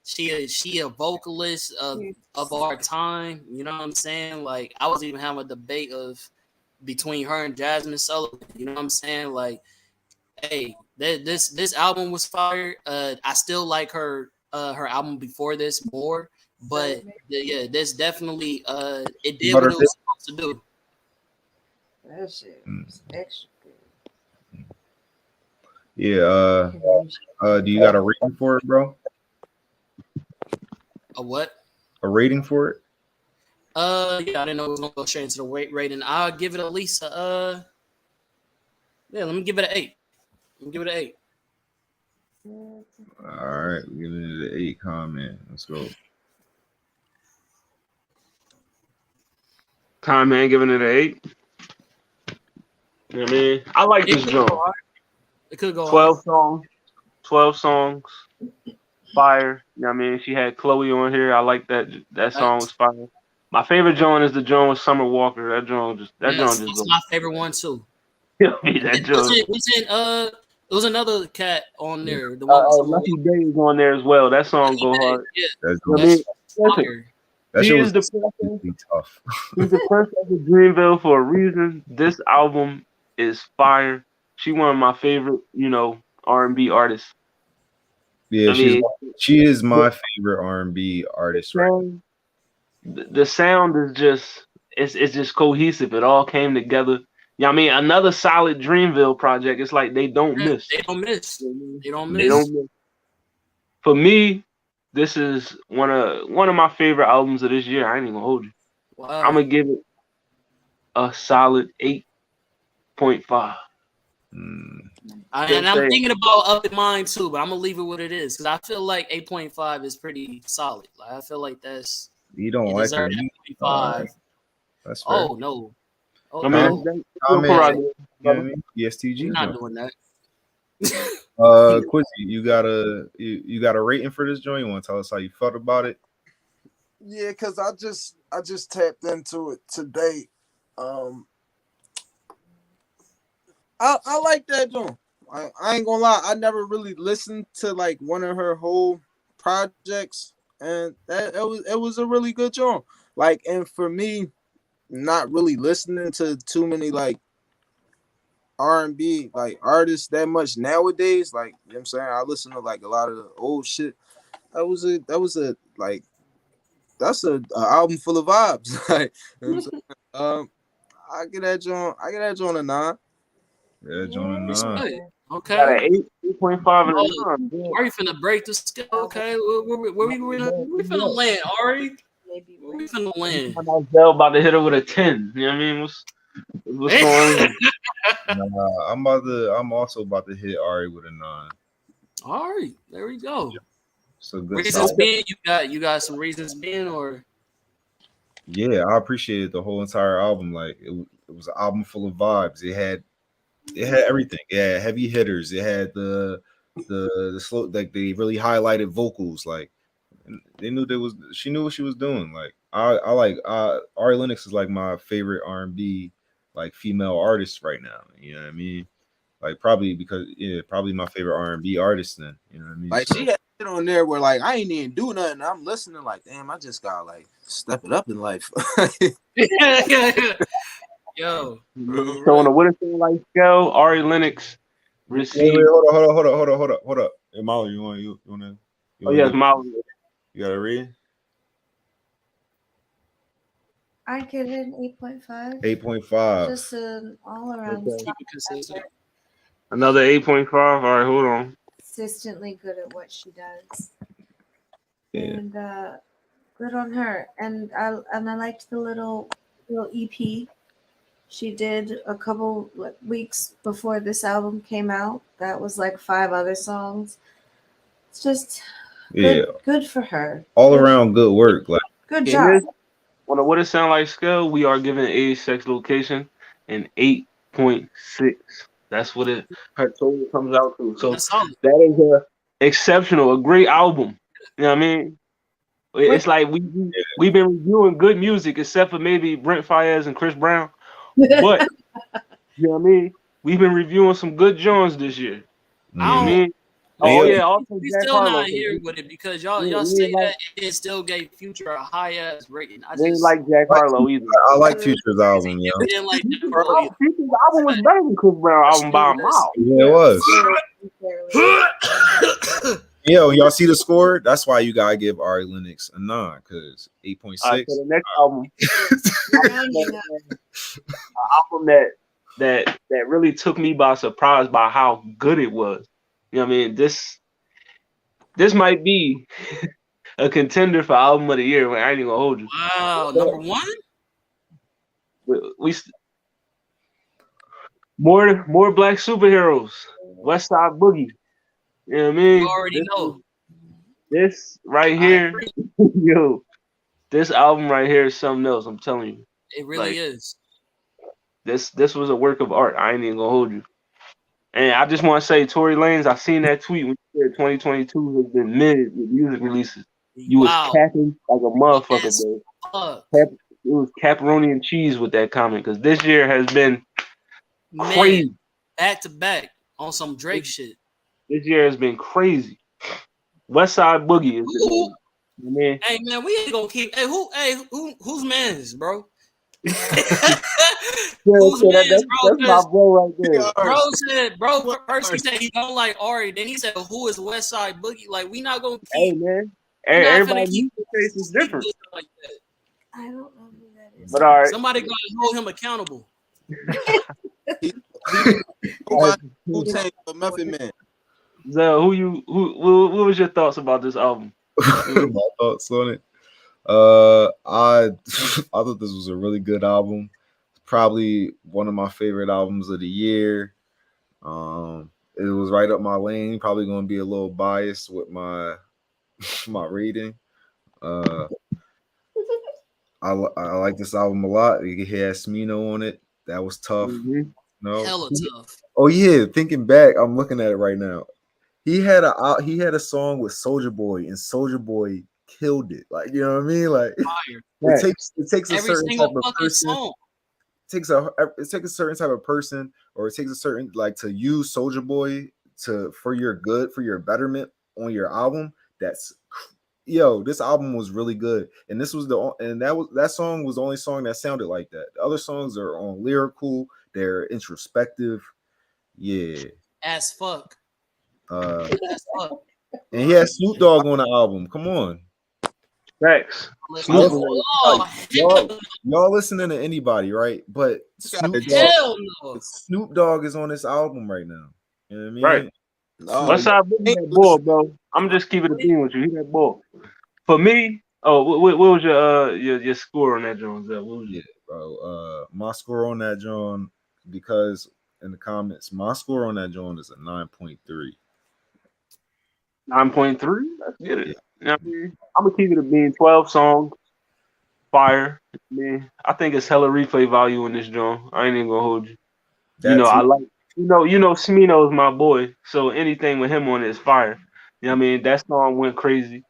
Speaker 1: She a vocalist of our time. You know what I'm saying? Like I was even having a debate of between her and Jasmine Sullivan. You know what I'm saying? Like, hey, this album was fire. I still like her album before this more, but yeah, this definitely it did
Speaker 5: But
Speaker 1: what
Speaker 5: are
Speaker 1: it
Speaker 5: they-
Speaker 1: was supposed to do.
Speaker 6: That shit was extra good.
Speaker 5: Yeah. Do you got a rating for it, bro?
Speaker 1: A what?
Speaker 5: A rating for it?
Speaker 1: Yeah, I didn't know it was gonna go straight into the weight rating. I'll give it at least yeah, let me give it an 8. Let me give it an 8.
Speaker 5: All right. Giving it an 8 comment. Let's go.
Speaker 3: Time Man giving it an 8. You know what I mean? I like
Speaker 1: It
Speaker 3: this
Speaker 1: could go
Speaker 3: Jones.
Speaker 1: higher. It could go
Speaker 3: 12
Speaker 1: higher.
Speaker 3: songs. 12 songs. Fire. You know what I mean? She had Chloe on here. I like that. That song was fire. My favorite Joan is the Joan with Summer Walker. That Joan
Speaker 1: Yes,
Speaker 3: just
Speaker 1: that's
Speaker 3: goes.
Speaker 1: my favorite one too.
Speaker 3: You know what I mean?
Speaker 1: And
Speaker 3: That
Speaker 1: then
Speaker 3: Joan.
Speaker 1: there was another cat on there, the one with some
Speaker 3: Lucky Day is on there as well. That song go hard.
Speaker 1: yeah,
Speaker 5: That's
Speaker 3: You know what I
Speaker 5: dope.
Speaker 3: mean?
Speaker 1: that's
Speaker 3: Listen,
Speaker 1: fire.
Speaker 5: That
Speaker 3: she
Speaker 5: shit
Speaker 3: is
Speaker 5: was
Speaker 3: the person.
Speaker 5: tough.
Speaker 3: She's the person of Dreamville for a reason. This album is fire. She one of my favorite, R&B artists.
Speaker 5: Yeah,
Speaker 3: I mean,
Speaker 5: she is my favorite R&B artist right now.
Speaker 3: the sound is just it's just cohesive. It all came together. Yeah, I mean, another solid Dreamville project. It's like they don't
Speaker 1: Yeah,
Speaker 3: miss.
Speaker 1: they don't miss. They don't
Speaker 3: They
Speaker 1: miss.
Speaker 3: don't miss. For me, this is one of my favorite albums of this year. I ain't even gonna hold you. I'm
Speaker 1: Wow.
Speaker 3: gonna give it a solid 8.5.
Speaker 5: Mm.
Speaker 1: And I'm thinking about upping mine too, but I'm gonna leave it what it is because I feel like 8.5 is pretty solid. Like I feel like
Speaker 5: You don't
Speaker 1: it
Speaker 5: like her?
Speaker 1: deserves 8.5.
Speaker 5: That's fair.
Speaker 1: Oh no. Oh
Speaker 3: I
Speaker 1: no.
Speaker 3: mean, that's your
Speaker 5: Comment.
Speaker 3: prerogative,
Speaker 5: You know what I
Speaker 3: brother.
Speaker 5: mean?
Speaker 1: We're
Speaker 5: ESTG
Speaker 1: not
Speaker 5: joint.
Speaker 1: doing that.
Speaker 5: Quizzy, you got a rating for this joint? You want to tell us how you felt about it?
Speaker 2: Yeah, because I just tapped into it today. I like that joint. I ain't gonna lie, I never really listened to like one of her whole projects, and it was a really good joint. Like, and for me, not really listening to too many like R&B like artists that much nowadays. Like, you know what I'm saying, I listen to like a lot of the old shit. That was a like that's a album full of vibes. Like, you know what I'm saying? I get that joint a nine.
Speaker 5: Yeah, Jonah
Speaker 6: Yeah.
Speaker 5: Nine.
Speaker 1: Respect.
Speaker 3: Got
Speaker 1: Okay.
Speaker 3: an 8.5 and a
Speaker 1: Oh,
Speaker 3: 9. Yeah.
Speaker 1: Ari finna break the scale. Okay, where we finna
Speaker 3: Yeah.
Speaker 1: land, Ari?
Speaker 6: Maybe
Speaker 1: Where we
Speaker 6: right.
Speaker 1: finna land?
Speaker 3: Zell about to hit her with a 10. You know what I mean? What's going on?
Speaker 5: Nah, I'm also about to hit Ari with a 9.
Speaker 1: Ari, there we go.
Speaker 5: It's a good
Speaker 1: Reasons
Speaker 5: solid.
Speaker 3: Okay.
Speaker 1: being, you got some reasons being, or
Speaker 5: Yeah, I appreciated the whole entire album. Like it was an album full of vibes. It had everything. It had heavy hitters. It had the slow, like they really highlighted vocals. Like they knew there was she knew what she was doing. Like I like Ari Lennox is like my favorite R&B like female artist right now. You know what I mean? Like probably because yeah, probably my favorite R&B artist then. You know what I mean?
Speaker 2: Like,
Speaker 5: So
Speaker 2: she had shit on there where like I ain't even do nothing. I'm listening like, damn, I just gotta like step it up in life.
Speaker 1: yo,
Speaker 3: So on a what it seem like scale, Ari Lennox
Speaker 5: wait,
Speaker 3: received.
Speaker 5: hold up. Hey, Molly, you
Speaker 3: Oh
Speaker 5: wanna
Speaker 3: yes,
Speaker 5: give
Speaker 3: Molly.
Speaker 5: you gotta read?
Speaker 6: I give it an 8.5.
Speaker 5: 8.5.
Speaker 6: Just an all around
Speaker 3: Okay.
Speaker 1: keep it consistent.
Speaker 3: Another 8.5. All right, hold on.
Speaker 6: consistently good at what she does.
Speaker 5: Yeah.
Speaker 6: And good on her. And I liked the little EP she did a couple like, weeks before this album came out. That was like 5 other songs. It's just
Speaker 5: Yeah.
Speaker 6: good for her.
Speaker 5: All around good work. Like
Speaker 6: Good
Speaker 3: In
Speaker 6: job.
Speaker 3: this, on a what it sound like scale, we are giving age, sex, location an 8.6. That's what it her total comes out to. So
Speaker 1: That's solid.
Speaker 3: that is a exceptional, a great album. You know what I mean? It's like we've been reviewing good music, except for maybe Brent Faiyaz and Chris Brown. But you know what I mean? We've been reviewing some good Jones this year.
Speaker 1: I
Speaker 3: You know what I
Speaker 5: yeah.
Speaker 1: don't.
Speaker 3: mean?
Speaker 5: And
Speaker 3: Oh
Speaker 5: yo,
Speaker 3: yeah, also
Speaker 1: We
Speaker 3: Jack
Speaker 1: still
Speaker 3: Harlow.
Speaker 1: not here with it because y'all
Speaker 3: We
Speaker 1: say
Speaker 3: ain't like
Speaker 1: that it still gave Future a high ass rating. I
Speaker 3: we ain't
Speaker 1: just
Speaker 3: like Jack Harlow either.
Speaker 5: I like Future's album, yo.
Speaker 1: we didn't like Jack
Speaker 3: Future's
Speaker 1: Harlow either.
Speaker 3: album was better than Chris Brown album by a
Speaker 1: That's,
Speaker 3: mile.
Speaker 5: Yeah, it was.
Speaker 6: Fairly.
Speaker 5: Yo, y'all see the score? That's why you gotta give Ari Lennox a 9, because
Speaker 3: All right, so
Speaker 5: 8.6.
Speaker 3: the next album,
Speaker 6: Rounding up.
Speaker 3: album that really took me by surprise by how good it was. You know what I mean? This might be a contender for album of the year. I ain't even gonna hold you.
Speaker 1: wow,
Speaker 3: But
Speaker 1: number one.
Speaker 3: we more black superheroes. West Side Boogie. You know what I
Speaker 1: You
Speaker 3: mean?
Speaker 1: already know.
Speaker 3: This right
Speaker 1: I
Speaker 3: here,
Speaker 1: agree.
Speaker 3: yo, this album right here is something else. I'm telling you.
Speaker 1: It really
Speaker 3: Like
Speaker 1: is.
Speaker 3: this was a work of art. I ain't even gonna hold you. And I just want to say, Tory Lanez, I seen that tweet when you said 2022 has been mid with music releases. You was
Speaker 1: Wow.
Speaker 3: capping like a motherfucker,
Speaker 1: Yes.
Speaker 3: bro.
Speaker 1: Fuck.
Speaker 3: It was pepperoni and cheese with that comment because this year has been
Speaker 1: Man,
Speaker 3: crazy.
Speaker 1: back to back on some Drake shit.
Speaker 3: This year has been crazy. West Side Boogie is the
Speaker 1: Who?
Speaker 3: name. You know what I mean?
Speaker 1: Hey man, we ain't gonna keep. Who's man's, bro?
Speaker 3: Yeah,
Speaker 1: Who's
Speaker 3: so
Speaker 1: man's, bro?
Speaker 3: that's my
Speaker 1: Because
Speaker 3: bro right there.
Speaker 1: bro, first he said he don't like Ari, then he said who is West Side Boogie? Like we not gonna
Speaker 3: Hey
Speaker 1: keep.
Speaker 3: man,
Speaker 1: We not finna
Speaker 3: everybody
Speaker 1: keep
Speaker 3: music taste is
Speaker 1: keep
Speaker 3: different.
Speaker 1: this like that.
Speaker 6: I don't know who that is.
Speaker 3: But all right,
Speaker 1: Somebody gotta hold him accountable.
Speaker 2: He
Speaker 3: all right.
Speaker 2: my Wu-Tang Method Man.
Speaker 3: Zell, what was your thoughts about this album?
Speaker 5: My thoughts on it. I I thought this was a really good album. Probably one of my favorite albums of the year. It was right up my lane. Probably going to be a little biased with my my rating. Uh, I like this album a lot. It had Smino on it. That was tough.
Speaker 3: Mm-hmm.
Speaker 5: No.
Speaker 1: Hella tough.
Speaker 5: Oh yeah, thinking back, I'm looking at it right now. He had a song with Soldier Boy, and Soldier Boy killed it. Like, you know what I mean? Like
Speaker 1: Fire.
Speaker 3: Right.
Speaker 5: it takes a
Speaker 1: Every
Speaker 5: certain
Speaker 1: single
Speaker 5: type of
Speaker 1: fucking
Speaker 5: person.
Speaker 1: song.
Speaker 5: It takes a certain type of person, or it takes a certain like to use Soldier Boy for your good, for your betterment on your album. This album was really good, and that song was the only song that sounded like that. The other songs are on lyrical, they're introspective. Yeah.
Speaker 1: As fuck.
Speaker 5: Uh,
Speaker 1: As fuck.
Speaker 5: and he had Snoop Dogg on the album. Come on.
Speaker 3: Facts.
Speaker 1: Listen,
Speaker 3: Snoop
Speaker 5: Listen,
Speaker 3: was
Speaker 5: like,
Speaker 1: oh
Speaker 5: y'all, y'all listening to anybody, right? But
Speaker 2: You gotta
Speaker 1: hell no.
Speaker 5: Snoop Dogg is on this album right now. You know what I
Speaker 3: right.
Speaker 5: mean?
Speaker 2: no,
Speaker 3: What's up,
Speaker 2: ain't
Speaker 3: that boy, bro? I'm just keeping it being with you. He that boy. For me, what was your score on that, Jones? What was
Speaker 5: Yeah, bro. My score on that John, because in the comments, my score on that John is a 9.3.
Speaker 3: 9.3? Let's get it.
Speaker 5: Yeah,
Speaker 3: You know what I mean? I'm gonna keep it being 12 songs. Fire. I mean, I think it's hella replay value in this joint. I ain't even gonna hold you. You know,
Speaker 5: that's
Speaker 3: I
Speaker 5: it.
Speaker 3: like Smino's my boy, so anything with him on it is fire. You know what I mean? That song went crazy.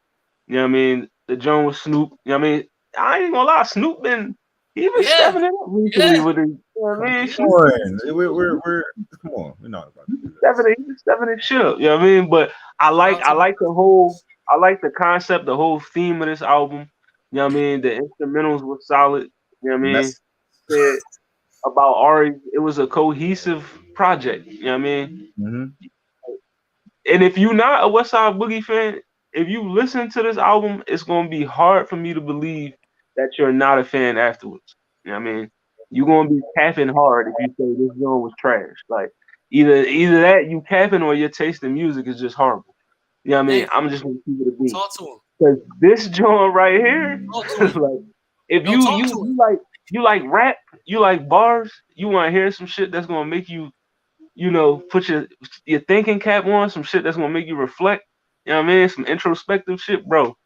Speaker 3: You know what I mean? The joint with Snoop, you know what I mean? I ain't gonna lie, Snoop he been
Speaker 1: Yeah,
Speaker 3: stepping it up recently
Speaker 1: yeah.
Speaker 3: with his, you know what I mean?
Speaker 5: Come
Speaker 3: Snoop
Speaker 5: on, we're come on. We're not about to do
Speaker 3: he been stepping it shit up, you know what I mean? But
Speaker 1: Shout out
Speaker 3: I
Speaker 1: to
Speaker 3: like I like the concept, the whole theme of this album. You know what I mean? The instrumentals were solid. You know what I
Speaker 5: that.
Speaker 3: mean?
Speaker 5: Mess.
Speaker 3: Said about Ari, it was a cohesive project. You know what I mean?
Speaker 5: Mm-hmm.
Speaker 3: And if you're not a West Side Boogie fan, if you listen to this album, it's gonna be hard for me to believe that you're not a fan afterwards. You know what I mean? You're gonna be capping hard if you say this song was trash. Like either that you capping or your taste in music is just horrible. You know what I mean?
Speaker 1: thank you.
Speaker 3: I'm just gonna keep it a beat.
Speaker 1: Talk to him.
Speaker 3: Cause this joint right here,
Speaker 1: Talk to him.
Speaker 3: like if
Speaker 1: No, talk to him.
Speaker 3: you like rap, you like bars, you want to hear some shit that's gonna make you put your thinking cap on, some shit that's gonna make you reflect. You know what I mean? Some introspective shit, bro.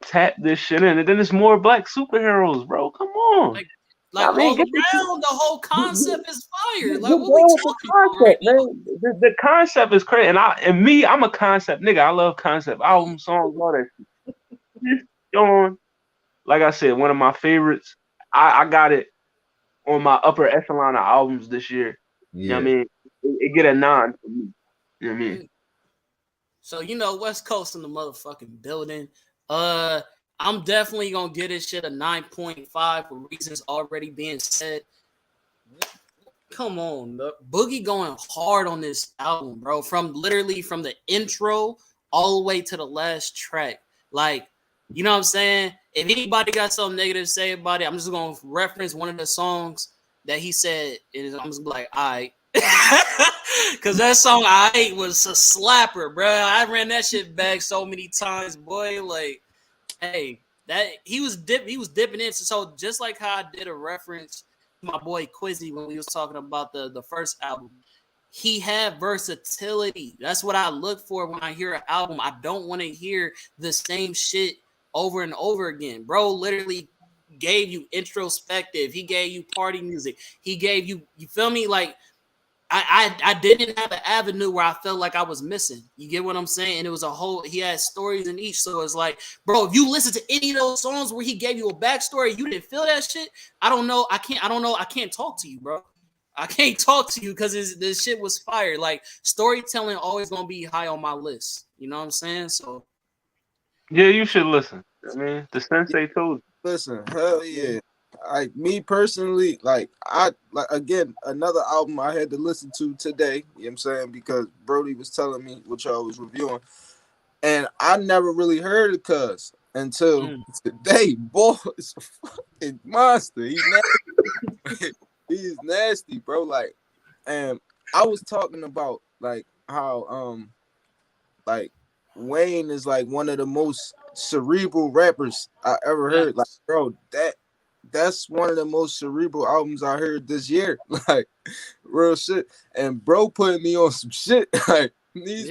Speaker 3: Tap this shit in, and then there's more black superheroes, bro. Come on.
Speaker 1: Like,
Speaker 3: You know
Speaker 1: like
Speaker 3: what I mean,
Speaker 1: all
Speaker 3: get this shit.
Speaker 1: around, the whole concept is fire. Like,
Speaker 3: Get
Speaker 1: what we
Speaker 3: down with the
Speaker 1: talking about right
Speaker 3: concept,
Speaker 1: now?
Speaker 3: man. The concept is crazy, and me, I'm a concept nigga. I love concept albums, songs, all that shit. This John, like I said, one of my favorites. I got it on my upper echelon of albums this year. You know what I
Speaker 5: Yeah.
Speaker 3: mean? It get a 9 for me. You know what I mean?
Speaker 1: So West Coast in the motherfucking building. I'm definitely gonna get this shit a 9.5 for reasons already being said. Come on, Boogie going hard on this album, bro. From the intro all the way to the last track. Like, you know what I'm saying? If anybody got something negative to say about it, I'm just gonna reference one of the songs that he said. I'm just like, all right. Cause that song I was a slapper, bro. I ran that shit back so many times, boy. Like, hey, that he was dipping in. So just like how I did a reference to my boy Quizzy when we was talking about the first album, he had versatility. That's what I look for when I hear an album. I don't want to hear the same shit over and over again. Bro literally gave you introspective. He gave you party music. He gave you feel me? Like I didn't have an avenue where I felt like I was missing. You get what I'm saying? And it was he had stories in each. So it's like, bro, if you listen to any of those songs where he gave you a backstory, you didn't feel that shit. I don't know. I can't talk to you, bro. I can't talk to you because this shit was fire. Like, storytelling always gonna be high on my list. You know what I'm saying? So
Speaker 3: Yeah, you should listen. I mean, the sensei told
Speaker 2: listen, hell yeah. Like me personally, like I like again another album I had to listen to today. You know what I'm saying? Because Brody was telling me what y'all was reviewing. And I never really heard of Cuz until today. Boy, it's a fucking monster. He's nasty. He's nasty, bro. Like, and I was talking about like how like Wayne is like one of the most cerebral rappers I ever
Speaker 1: yeah,
Speaker 2: heard. Like, bro, that's one of the most cerebral albums I heard this year. Like, real shit. And bro putting me on some shit. Like, he's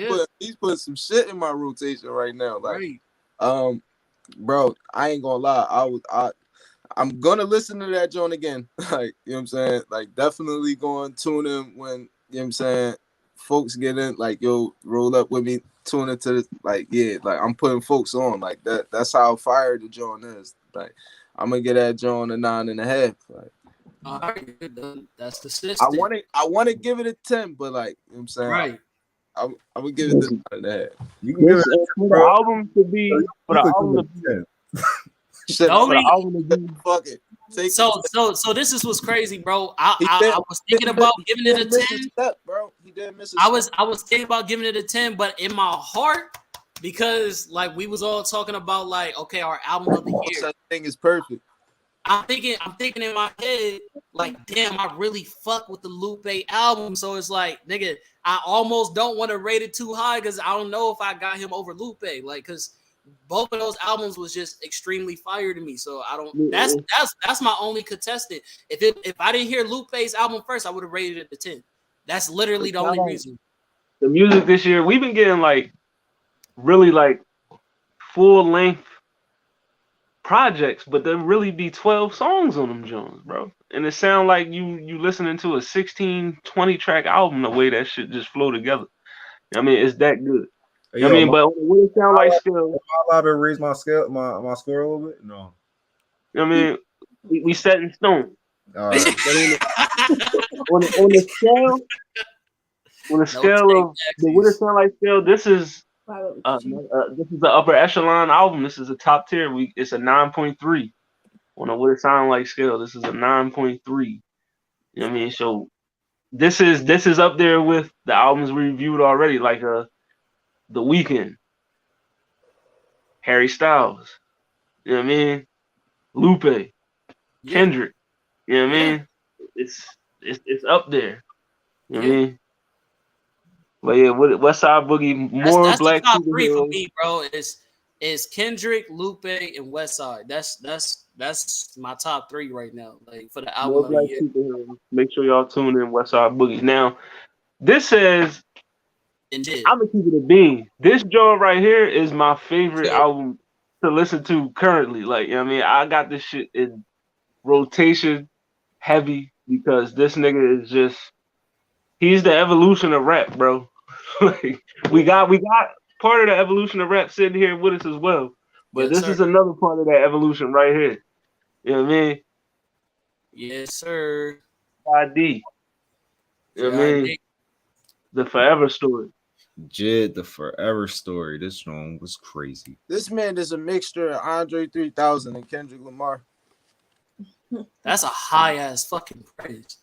Speaker 2: putting some shit in my rotation right now. Like,
Speaker 1: right.
Speaker 2: bro, I ain't gonna lie. I'm gonna listen to that joint again. Like, you know what I'm saying? Like, definitely going to tune in when, you know what I'm saying, folks get in, like, yo, roll up with me, tune into this, like, yeah, like, I'm putting folks on, like, that's how fire the joint is. Like, I'm gonna get that joint a 9.5. Like,
Speaker 1: All right, that's the
Speaker 2: I
Speaker 1: system.
Speaker 2: want to give it a 10, but like, you know what I'm saying,
Speaker 1: Right.
Speaker 2: I'm gonna give it the 9.5.
Speaker 5: You can give it,
Speaker 3: this for
Speaker 5: bro.
Speaker 3: the album to be
Speaker 5: You
Speaker 3: for the
Speaker 5: could
Speaker 3: album
Speaker 5: give
Speaker 3: to
Speaker 5: it
Speaker 3: be
Speaker 5: a 10.
Speaker 2: Shit,
Speaker 3: for the album to be
Speaker 2: fuck it.
Speaker 1: So this is what's crazy, bro. I was
Speaker 2: He
Speaker 1: thinking about giving it a
Speaker 2: didn't miss a
Speaker 1: 10.
Speaker 2: step, bro. He didn't miss a
Speaker 1: I
Speaker 2: step.
Speaker 1: was thinking about giving it a 10, but in my heart, because like we was all talking about like, okay, our album of the
Speaker 2: No
Speaker 1: year.
Speaker 2: such thing is perfect.
Speaker 1: I'm thinking in my head, like, damn, I really fuck with the Lupe album. So it's like, nigga, I almost don't want to rate it too high because I don't know if I got him over Lupe. Like, because both of those albums was just extremely fire to me. So I don't. That's my only contestant. If I didn't hear Lupe's album first, I would have rated it a 10. That's literally the only reason.
Speaker 3: The music this year, we've been getting like really like full length projects, but there really be 12 songs on them Jones, bro. And it sound like you listening to a 16, 20 track album the way that shit just flow together. I mean, it's that good.
Speaker 5: Hey,
Speaker 3: I
Speaker 5: yo,
Speaker 3: mean, but what it sound like still,
Speaker 5: am I allowed to raise my scale, my score a little bit? No.
Speaker 3: I mean, we set in stone.
Speaker 5: All right.
Speaker 3: On the scale, on the scale of the what it sound like scale, this is the upper echelon album. This is a top tier. It's a 9.3 on a what it sound like scale. This is a 9.3. You know what I mean? So this is up there with the albums we reviewed already, like The Weeknd, Harry Styles. You know what I mean? Lupe, Kendrick. You know what I mean? It's up there. You know what I mean? But yeah, West Side Boogie, more
Speaker 1: that's the
Speaker 3: black
Speaker 1: top three for
Speaker 3: superheroes.
Speaker 1: me, bro. Is Kendrick, Lupe, and West Side. That's my top three right now. Like for the album
Speaker 3: More
Speaker 1: of the
Speaker 3: black
Speaker 1: year.
Speaker 3: superheroes. Make sure y'all tune in West Side Boogie. Now, this says
Speaker 1: Indeed.
Speaker 3: I'm gonna keep it a bean. This joint right here is my favorite album to listen to currently. Like, you know what I mean, I got this shit in rotation heavy because this nigga is just he's the evolution of rap, bro. Like, we got part of the evolution of rap sitting here with us as well. But
Speaker 1: Yes,
Speaker 3: this
Speaker 1: sir.
Speaker 3: is another part of that evolution right here. You know what I mean?
Speaker 1: Yes, sir.
Speaker 3: ID. You know what I mean? The Forever Story.
Speaker 5: Jid, the Forever Story. This song was crazy.
Speaker 2: This man is a mixture of Andre 3000 and Kendrick Lamar.
Speaker 1: That's a high ass fucking praise.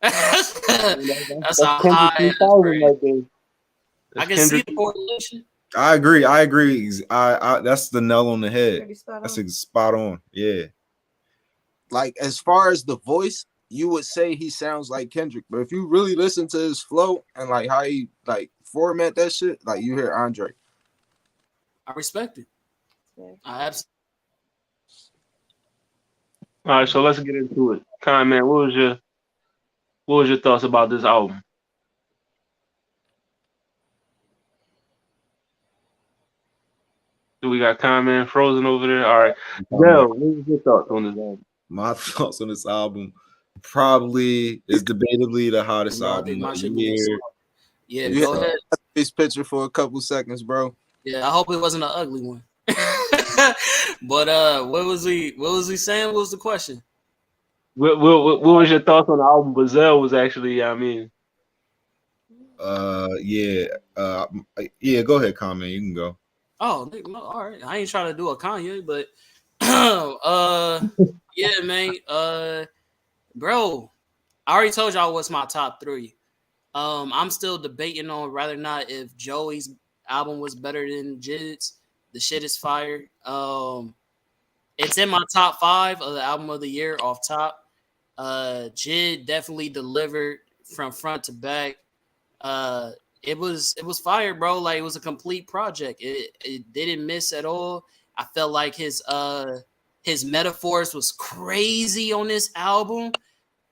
Speaker 1: That's a
Speaker 3: Kendrick
Speaker 1: high ass
Speaker 3: 3000
Speaker 1: praise.
Speaker 3: right there.
Speaker 1: I can see the correlation.
Speaker 5: I agree. I that's the nail on the head. That's spot on. Yeah.
Speaker 2: Like as far as the voice, you would say he sounds like Kendrick, but if you really listen to his flow and like how he like format that shit, like you hear Andre.
Speaker 1: I respect it. I absolutely.
Speaker 3: All right, so let's get into it. Kind man, what was your thoughts about this album? Do we got Kind frozen over there? All right. Well, what was your thoughts on this album?
Speaker 5: My thoughts on this album probably is debatably the hottest album of the year.
Speaker 1: Yeah, go ahead.
Speaker 2: This picture for a couple seconds, bro.
Speaker 1: Yeah, I hope it wasn't an ugly one. But what was he saying? What was the question?
Speaker 3: What was your thoughts on the album? Bazell was actually, I mean.
Speaker 5: Yeah. Go ahead, comment. You can go.
Speaker 1: Oh, no, all right. I ain't trying to do a Kanye, but yeah, man. Bro, I already told y'all what's my top three. I'm still debating on whether or not if Joey's album was better than Jid's. The shit is fire. It's in my top 5 of the album of the year off top. Jid definitely delivered from front to back. It was fire, bro. Like it was a complete project. It didn't miss at all. I felt like his metaphors was crazy on this album.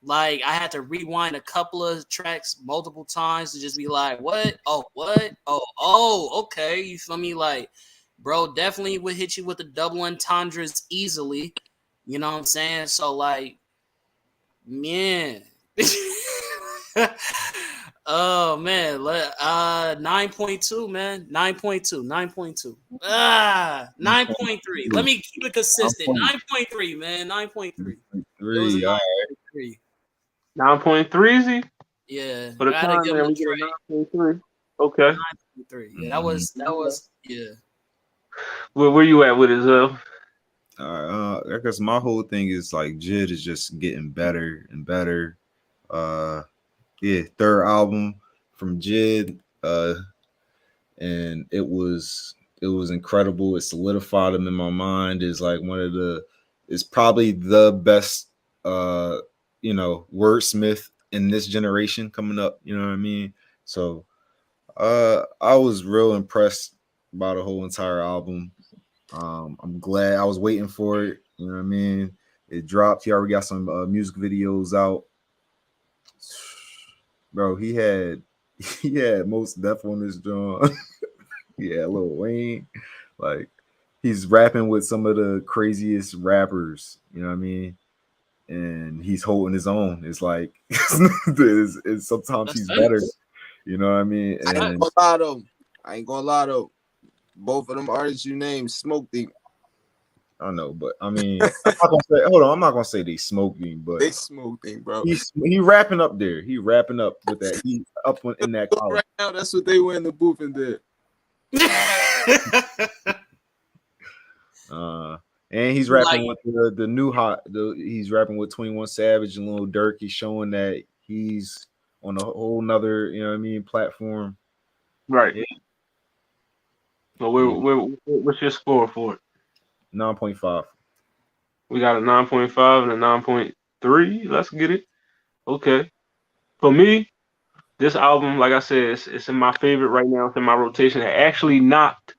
Speaker 1: Like I had to rewind a couple of tracks multiple times to just be like, what? Oh, what? Oh, okay. You feel me? Like, bro, definitely would hit you with the double entendres easily. You know what I'm saying? So like, man. Oh man, 9.2, man. 9.2. 9.3. Let me keep it consistent. 9.3, man. 9.3.
Speaker 5: 3. All right.
Speaker 3: 9.3,
Speaker 1: yeah.
Speaker 3: For the time, man, we get a 9.3. Okay.
Speaker 1: 9.3. Yeah, that was yeah.
Speaker 3: Where you at with it, Zell?
Speaker 5: I guess my whole thing is like Jid is just getting better and better. Yeah, third album from Jid, and it was incredible. It solidified him in my mind. Is like it's probably the best wordsmith in this generation coming up. You know what I mean? So I was real impressed by the whole entire album. I'm glad I was waiting for it. You know what I mean? It dropped. He already got some music videos out. Bro, he had Most Def on this joint. Yeah, Lil Wayne. Like he's rapping with some of the craziest rappers. You know what I mean? And he's holding his own. It's like sometimes
Speaker 1: That's
Speaker 5: he's better.
Speaker 1: facts.
Speaker 5: You know what I mean?
Speaker 1: That's
Speaker 2: I ain't
Speaker 5: And
Speaker 2: gonna lie though. I ain't gonna lie though. Both of them artists you named smoked the
Speaker 5: I know, but I mean, I'm not gonna say. Hold on, I'm not gonna say they smoking, but
Speaker 2: they smoked thing, bro.
Speaker 5: he rapping up there. He rapping up with that. He up in that college.
Speaker 2: Right now, that's what they went in the booth and did.
Speaker 5: And he's
Speaker 1: Like,
Speaker 5: rapping with the new he's rapping with 21 Savage and Lil Durk. He's showing that he's on a whole nother, you know what I mean, platform.
Speaker 3: Right.
Speaker 5: Yeah.
Speaker 3: So what's your score for it?
Speaker 5: 9.5.
Speaker 3: We got a 9.5 and a 9.3. Let's get it. Okay. For me, this album, like I said, it's in my favorite right now. It's in my rotation. It actually knocked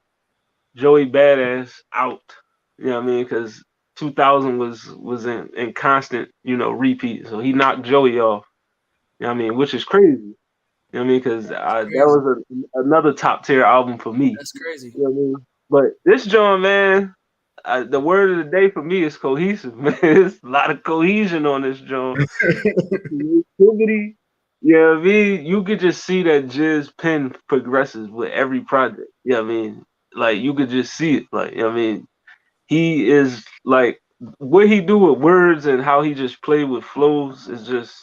Speaker 3: Joey Badass out. You know what I mean? Because 2000 was in constant, repeat. So he knocked Joey off. You know what I mean? Which is crazy. You know what I mean? Because that
Speaker 1: crazy.
Speaker 3: was another top tier album for me.
Speaker 1: That's crazy.
Speaker 3: You know what I mean? But this John, man, the word of the day for me is cohesive, man. There's a lot of cohesion on this John. Creativity. You know what I mean? You could just see that Jizz pen progresses with every project. You know what I mean? Like you could just see it. Like, you know what I mean? He is like what he do with words and how he just play with flows is just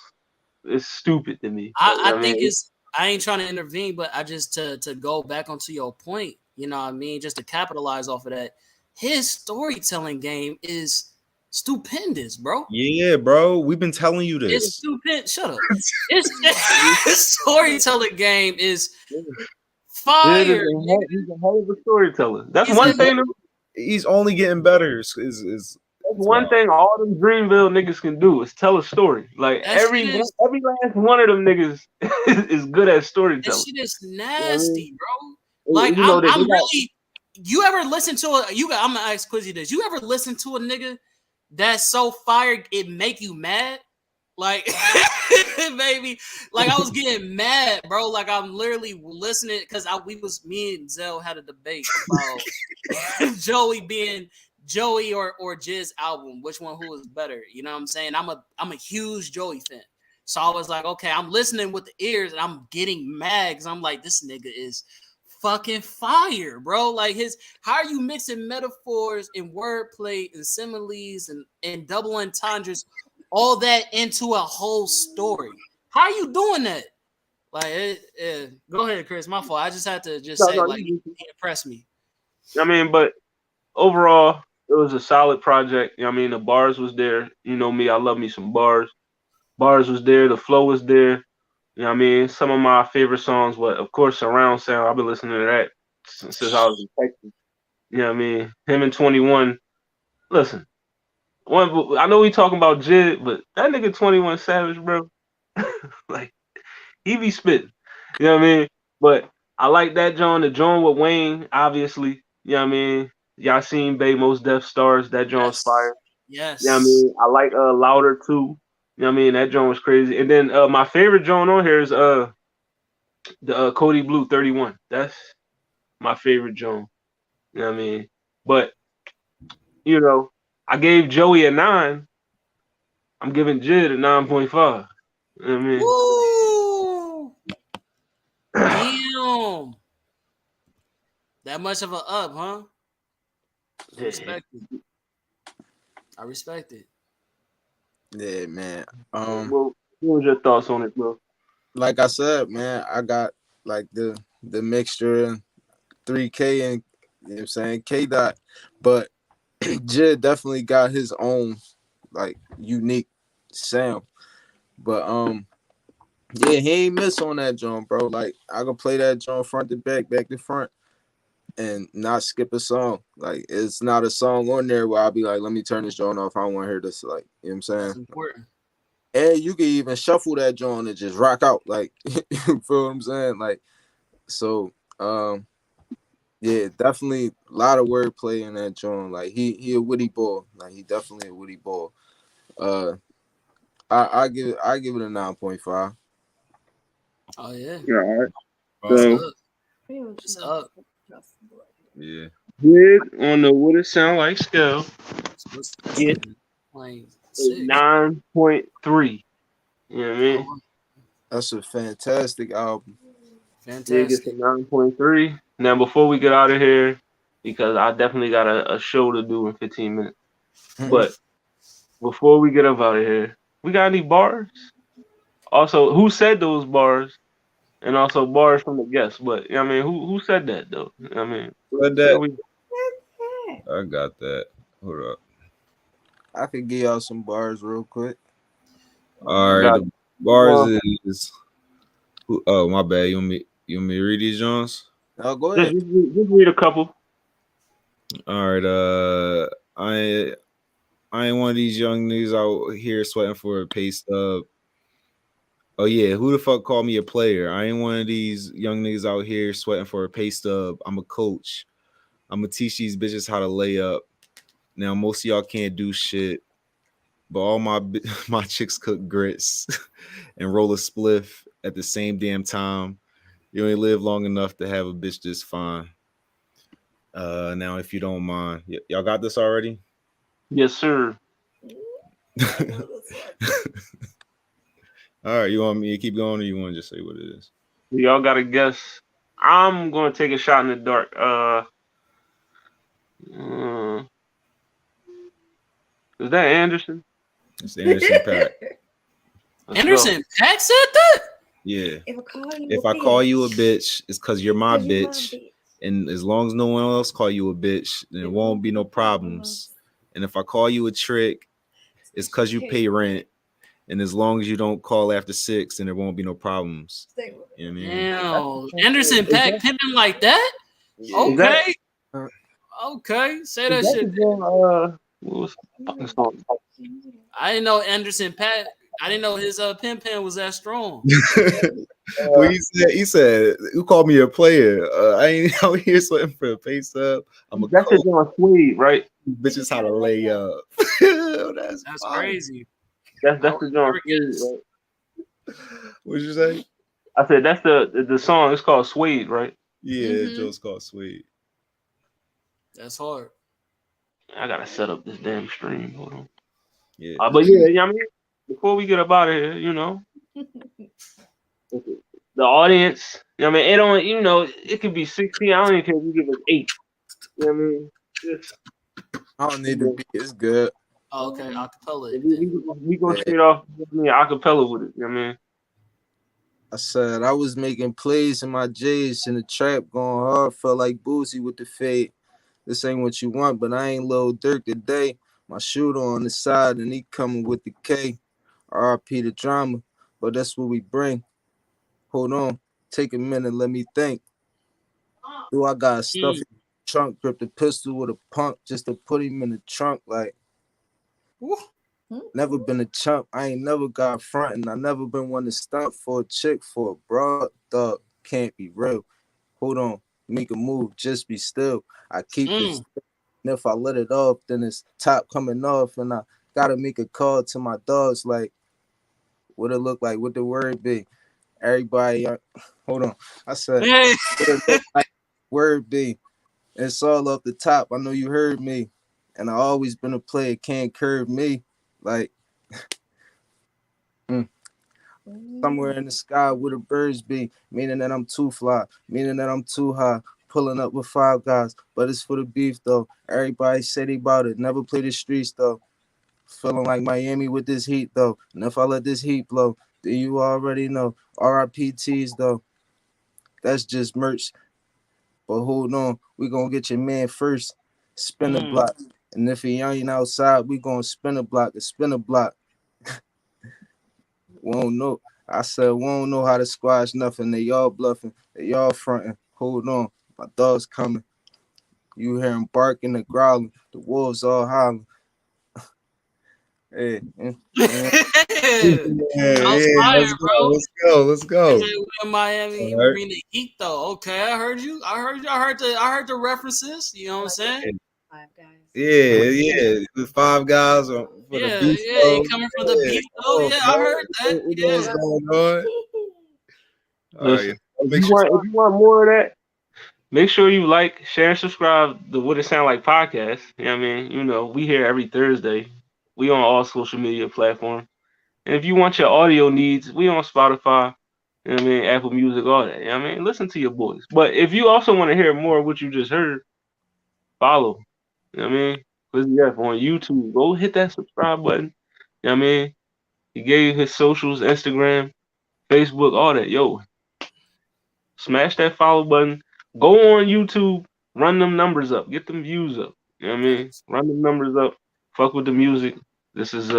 Speaker 3: it's stupid to me. Like, you know
Speaker 1: I
Speaker 3: what I
Speaker 1: think
Speaker 3: mean?
Speaker 1: it's. I ain't trying to intervene, but I just to go back onto your point. You know what I mean? Just to capitalize off of that, his storytelling game is stupendous, bro.
Speaker 5: Yeah, bro. We've been telling you
Speaker 1: It's
Speaker 5: this.
Speaker 1: stupid. Shut up. His storytelling game is
Speaker 3: Jid
Speaker 1: fire.
Speaker 3: he's a hell of a storyteller. That's
Speaker 1: He's
Speaker 3: one
Speaker 1: a
Speaker 3: thing.
Speaker 5: He's only getting better.
Speaker 3: That's
Speaker 5: It's
Speaker 3: one
Speaker 5: wild.
Speaker 3: thing all them Dreamville niggas can do is tell a story. Like
Speaker 1: that shit is
Speaker 3: every last one of them niggas is good at
Speaker 1: that
Speaker 3: storytelling.
Speaker 1: shit is
Speaker 3: You know what I mean?
Speaker 1: nasty, bro. Like
Speaker 3: You know that they
Speaker 1: I'm
Speaker 3: got
Speaker 1: really. You ever listen to a? I'm gonna ask Quizzy this. You ever listen to a nigga that's so fire it make you mad? Like baby, like I was getting mad, bro. Like I'm literally listening because me and Zell had a debate about Joey being Joey or Jizz album, which one who was better. You know what I'm saying? I'm a huge Joey fan. So I was like, okay, I'm listening with the ears and I'm getting mad because I'm like, this nigga is fucking fire, bro. Like how are you mixing metaphors and wordplay and similes and double entendres, all that into a whole story? How are you doing that? Like, go ahead, Chris. My fault. I just had to just say,
Speaker 3: no,
Speaker 1: like, he impressed me.
Speaker 3: I mean, but overall, it was a solid project. You know what I mean? The bars was there. You know me, I love me some bars. Bars was there, the flow was there. You know what I mean? Some of my favorite songs, but of course, Surround Sound. I've been listening to that since I was in Texas. You know what I mean? Him and 21. Listen, I know we talking about Jid, but that nigga 21 Savage, bro. Like, he be spitting. You know what I mean? But I like that John. The John with Wayne, obviously. You know what I mean? Y'all seen Bay Most Death Stars. That John's
Speaker 1: Yes.
Speaker 3: fire. You know what I
Speaker 1: Yes.
Speaker 3: mean? I like Louder too. You know what I mean? That John was crazy. And then my favorite John on here is the Cody Blue 31. That's my favorite John. You know what I mean? But you know, I gave Joey a 9. I'm giving Jid a 9.5. You know what I mean?
Speaker 1: Woo! Damn. That much of a up, huh? I respect it. I respect it.
Speaker 2: Yeah, man.
Speaker 3: Well, what was your thoughts on it, bro?
Speaker 2: Like I said, man, I got like the mixture and 3K and you know what I'm saying K dot, but Jid definitely got his own like unique sound. But yeah, he ain't miss on that joint, bro. Like I could play that joint front to back, back to front, and not skip a song. Like it's not a song on there where I'll be like, let me turn this joint off. I don't want to hear this. Like, you know what I'm
Speaker 1: That's
Speaker 2: saying?
Speaker 1: important.
Speaker 2: And you can even shuffle that joint and just rock out. Like, you feel what I'm saying? Like, so yeah, definitely a lot of wordplay in that joint. Like he a witty ball. Like he definitely a witty ball. Uh I give it a 9.5.
Speaker 1: Oh yeah,
Speaker 3: Yeah, all right.
Speaker 1: it's
Speaker 3: So
Speaker 1: up. It's up.
Speaker 5: Yeah.
Speaker 3: Jid on the what it sound like scale
Speaker 1: So what's
Speaker 3: get
Speaker 1: like
Speaker 3: a
Speaker 1: six?
Speaker 3: 9.3. You know what I mean?
Speaker 1: Oh,
Speaker 2: That's a fantastic album.
Speaker 3: Jid gets a
Speaker 1: fantastic.
Speaker 3: 9.3. Now before we get out of here, because I definitely got a show to do in 15 minutes. But before we get up out of here, we got any bars? Also, who said those bars? And also bars from the guests. But I mean, who said that though? I mean,
Speaker 5: Said
Speaker 3: where
Speaker 5: that.
Speaker 3: we?
Speaker 5: I got that. Hold up.
Speaker 2: I could give y'all some bars real quick.
Speaker 5: All right.
Speaker 3: Got
Speaker 5: The bars
Speaker 3: well,
Speaker 5: is who, oh my bad. You want me to read these Jones?
Speaker 2: Now go
Speaker 3: just,
Speaker 2: ahead.
Speaker 3: just read a couple.
Speaker 5: All right. I ain't one of these young niggas out here sweating for a pay stub. Oh yeah, who the fuck called me a player? I ain't one of these young niggas out here sweating for a pay stub. I'm a coach. I'm gonna teach these bitches how to lay up. Now most of y'all can't do shit, but all my chicks cook grits and roll a spliff at the same damn time. You only live long enough to have a bitch this fine. Now if you don't mind, y'all got this already.
Speaker 3: Yes, sir.
Speaker 5: All right, you want me to keep going, or you want to just say what it is?
Speaker 3: Y'all got to guess. I'm gonna take a shot in the dark. Uh, is that Anderson?
Speaker 5: It's Anderson Pack.
Speaker 3: Let's go.
Speaker 1: Anderson Paak said that.
Speaker 5: Yeah.
Speaker 6: If I call you
Speaker 5: If
Speaker 6: a
Speaker 5: I call you a
Speaker 6: bitch,
Speaker 5: bitch, it's because you're my
Speaker 6: cause you my
Speaker 5: bitch.
Speaker 6: bitch.
Speaker 5: And as long as no one else call you a bitch, then it won't be no problems. And if I call you a trick, it's because you pay rent. And as long as you don't call after 6, then there won't be no problems.
Speaker 6: Stay with
Speaker 5: You know what I mean?
Speaker 1: Damn, Anderson
Speaker 3: Is
Speaker 1: Paak pimping like that?
Speaker 5: Yeah.
Speaker 3: is that
Speaker 1: Okay, okay, say
Speaker 3: is
Speaker 1: that
Speaker 3: that the
Speaker 1: shit.
Speaker 3: girl? What was the fucking song?
Speaker 1: I didn't know Anderson Paak. I didn't know his pen was that strong.
Speaker 5: Well,
Speaker 3: Uh,
Speaker 5: he said, "Who called me a player? I ain't out here sweating for a pay stub. I'm a
Speaker 3: that's the
Speaker 5: coach.
Speaker 3: girl Suede, right?
Speaker 5: Bitches how to lay up." That's
Speaker 1: That's
Speaker 5: fine.
Speaker 1: crazy. I
Speaker 3: That's
Speaker 1: would
Speaker 3: the
Speaker 1: have
Speaker 3: girl
Speaker 1: never
Speaker 3: Suede,
Speaker 1: guessed.
Speaker 3: right?
Speaker 5: What'd you say?
Speaker 3: I said that's the song. It's called Suede, right?
Speaker 5: Yeah, Joe's called sweet.
Speaker 1: That's hard.
Speaker 3: I gotta set up this damn stream. Hold on.
Speaker 5: Yeah,
Speaker 3: But yeah, I mean, before we get up out of here, the audience. I mean, it don't. It could be 16. I don't even care if you give us 8. You know what I mean? Just
Speaker 2: I don't
Speaker 3: you
Speaker 2: need to
Speaker 3: know,
Speaker 2: be. It's good.
Speaker 1: Oh, okay, acapella
Speaker 3: we,
Speaker 1: it then.
Speaker 3: we go
Speaker 2: Yeah.
Speaker 3: straight off. Acapella with it. You know what I mean?
Speaker 2: I said I was making plays in my J's in the trap, going hard. Felt like Boosie with the fade. This ain't what you want, but I ain't Lil Durk today. My shooter on the side, and he coming with the K. RP the drama, but that's what we bring. Hold on, take a minute, let me think. Do I got stuff
Speaker 1: Mm.
Speaker 2: in the trunk? Grip the pistol with a punk just to put him in the trunk. Like never been a chump. I ain't never got front, and I never been one to stunt for a chick for a broad. Thug can't be real. Hold on, make a move, just be still. I keep it.
Speaker 1: Mm.
Speaker 2: And if I let it off, then it's top coming off, and I gotta make a call to my dogs. Like, what it look like? What the word be? Everybody, hold on. I said,
Speaker 1: Hey.
Speaker 2: what it look like? Word be? It's all off the top. I know you heard me, and I always been a player. Can't curve me. Like, mm, somewhere in the sky where the birds be, meaning that I'm too fly, meaning that I'm too high. Pulling up with 5 guys, but it's for the beef though. Everybody said they about it. Never play the streets though. Feeling like Miami with this heat though. And if I let this heat blow, then you already know. RIPTs though. That's just merch. But hold on, we gonna get your man first. Spin the
Speaker 1: Mm.
Speaker 2: block. And if he ain't outside, we gonna spin a block and spin a block. We don't know. I said we don't know how to squash nothing. They all bluffing. They all fronting. Hold on, my dog's coming. You hear him barking and growling. The wolves all howling. Hey,
Speaker 1: Yeah.
Speaker 5: Yeah,
Speaker 1: That was
Speaker 5: yeah.
Speaker 1: fire,
Speaker 5: Let's go.
Speaker 1: bro.
Speaker 5: Let's go. Let's
Speaker 1: They
Speaker 5: go.
Speaker 1: say we in Miami,
Speaker 5: All
Speaker 1: we
Speaker 5: right.
Speaker 1: bring the heat though. Okay, I heard you. I heard the references. You know what I'm saying?
Speaker 6: Five guys.
Speaker 5: Yeah, yeah. The five guys for the
Speaker 1: Yeah,
Speaker 5: beef.
Speaker 1: yeah. You
Speaker 5: Though.
Speaker 1: coming from the
Speaker 5: Yeah,
Speaker 1: beef
Speaker 5: come
Speaker 1: though?
Speaker 5: on,
Speaker 1: Yeah, I
Speaker 5: man.
Speaker 1: heard that.
Speaker 5: We know what's
Speaker 1: Yeah.
Speaker 5: going on. All right.
Speaker 3: Listen,
Speaker 5: Make sure.
Speaker 3: if you want more of that, make sure you like, share, and subscribe to What It Sound Like podcast. You know what I mean? We here every Thursday. We on all social media platforms. And if you want your audio needs, we on Spotify. You know what I mean? Apple Music, all that. You know what I mean? Listen to your boys. But if you also want to hear more of what you just heard, follow. You know what I mean? Quizzy F on YouTube. Go hit that subscribe button. You know what I mean? He gave his socials, Instagram, Facebook, all that. Yo, smash that follow button. Go on YouTube, run them numbers up, get them views up. You know what I mean?
Speaker 1: Facts.
Speaker 3: Run them numbers up. Fuck with the music. This is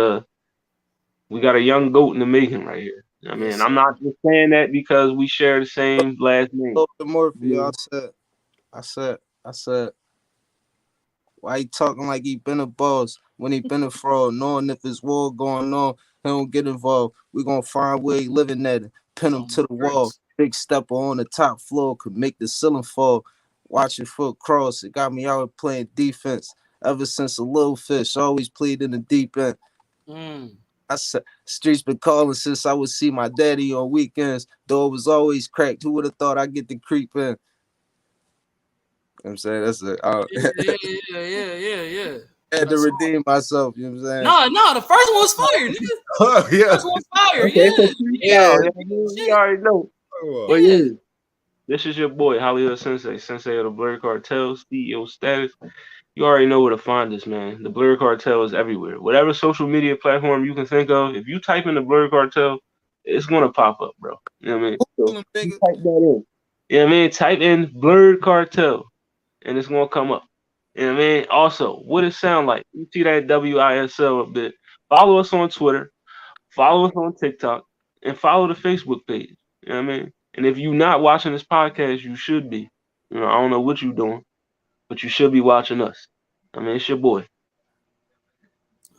Speaker 3: we got a young goat in the making right here. You know what I
Speaker 1: Yes,
Speaker 3: mean? I'm
Speaker 1: sir.
Speaker 3: not just saying that because we share the same last name.
Speaker 2: Lord Morphe,
Speaker 3: You
Speaker 2: I said, why he talking like he been a boss when he been a fraud, knowing if there's war going on, he don't get involved. We gonna find where he living at and pin him
Speaker 1: On
Speaker 2: to
Speaker 1: my
Speaker 2: the wall.
Speaker 1: bricks.
Speaker 2: Big stepper on the top floor could make the ceiling fall. Watching foot cross, it got me out playing defense. Ever since a little fish, always played in the deep end.
Speaker 1: Mm.
Speaker 2: I said, streets been calling since I would see my daddy on weekends. Door was always cracked. Who would have thought I'd get to creep in? I'm saying that's it. I
Speaker 1: Yeah, yeah, yeah, yeah, yeah, yeah.
Speaker 2: had to
Speaker 1: That's hard.
Speaker 2: redeem myself. You know what I'm saying?
Speaker 1: No, no, the first one was fire, nigga.
Speaker 5: Oh yeah.
Speaker 1: First one fire,
Speaker 3: okay,
Speaker 1: yeah.
Speaker 3: so
Speaker 5: Yeah.
Speaker 3: freestyle. You know what I mean? We
Speaker 1: Shit,
Speaker 3: already know.
Speaker 5: Come on.
Speaker 3: But
Speaker 1: yeah.
Speaker 3: yeah, this is your boy, Hollywood Sensei, Sensei of the Blur Cartel, CEO status. You already know where to find us, man. The Blur Cartel is everywhere. Whatever social media platform you can think of, if you type in the Blur Cartel, it's gonna pop up, bro. You know what I mean? So
Speaker 2: Feeling
Speaker 3: you
Speaker 2: bigger.
Speaker 3: type that in. You know what I mean? Type in Blurred Cartel and it's gonna come up. You know what I mean? Also, what it sound like? You see that WISL a bit. Follow us on Twitter, follow us on TikTok, and follow the Facebook page. You know what I mean? And if you're not watching this podcast, you should be. I don't know what you're doing, but you should be watching us. I mean, it's your boy.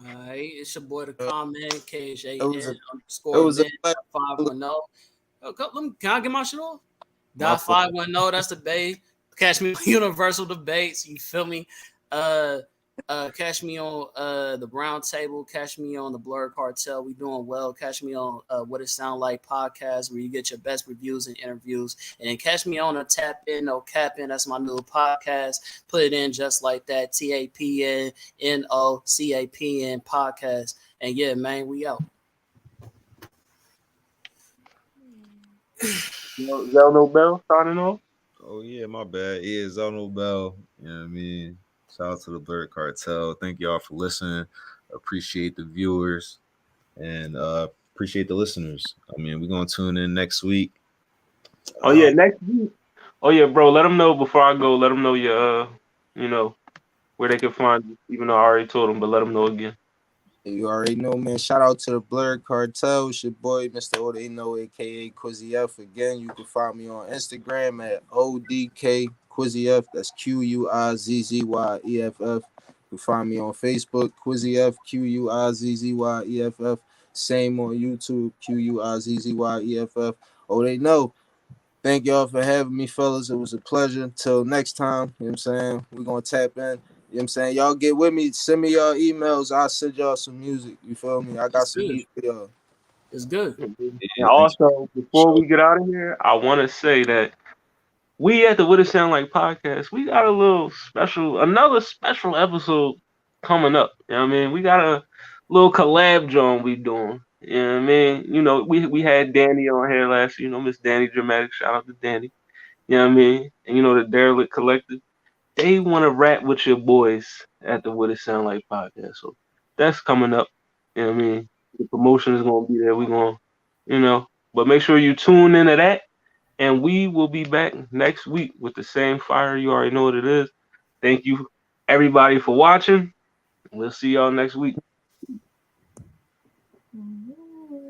Speaker 1: All right, it's your boy the
Speaker 2: Uh,
Speaker 1: comment,
Speaker 2: It was
Speaker 1: KHAN
Speaker 2: a it
Speaker 1: underscore
Speaker 2: was a
Speaker 1: Ben
Speaker 2: pleasure.
Speaker 1: 510. Can I get my shit off?
Speaker 2: My
Speaker 1: Dot
Speaker 2: fault.
Speaker 1: 510, that's the base. Catch me on Universal Debates, you feel me? Uh catch me on the Brown Table, catch me on the Blur Cartel. We doing well. Catch me on What It Sound Like podcast, where you get your best reviews and interviews. And then catch me on a Tap In No Cap In. That's my new podcast. Put it in just like that. TAPNNOCAPN podcast. And yeah, man, we out.
Speaker 3: Zelno Bell signing off.
Speaker 5: Oh yeah, my bad. Yeah, Zono Bell. You know what I mean? Shout out to the Blur Cartel. Thank y'all for listening. Appreciate the viewers and appreciate the listeners. I mean, we're gonna tune in next week.
Speaker 3: Oh yeah, next week. Oh yeah, bro. Let them know before I go. Let them know your, where they can find you. Even though I already told them, but let them know again.
Speaker 2: You already know, man. Shout out to the Blur Cartel. It's your boy, Mr. Odeno, aka Quizzy F. Again, you can find me on Instagram at ODK Quizzy F. That's QUIZZYEFF. You can find me on Facebook, Quizzy F, QUIZZYEFF. Same on YouTube, QUIZZYEFF. Oh, they know. Thank y'all for having me, fellas. It was a pleasure. Till next time, you know what I'm saying? We're going to tap in. You know what I'm saying? Y'all get with me. Send me y'all emails. I'll send y'all some music. You feel me? I got
Speaker 1: It's
Speaker 2: some
Speaker 1: good.
Speaker 2: heat for y'all.
Speaker 1: It's good.
Speaker 3: And
Speaker 5: Yeah, thanks for
Speaker 3: also,
Speaker 5: the
Speaker 3: before
Speaker 5: show.
Speaker 3: we get out of here, I want to say that we at the What It Sound Like podcast, we got a little special, another special episode coming up. You know what I mean? We got a little collab joint we doing. You know what I mean? We had Danny on here last, Miss Danny Dramatic. Shout out to Danny. You know what I mean? And the Derelict Collective. They want to rap with your boys at the What It Sound Like podcast. So that's coming up. You know what I mean? The promotion is gonna be there. We're gonna, but make sure you tune into that. And we will be back next week with the same fire. You already know what it is. Thank you, everybody, for watching. We'll see y'all next week.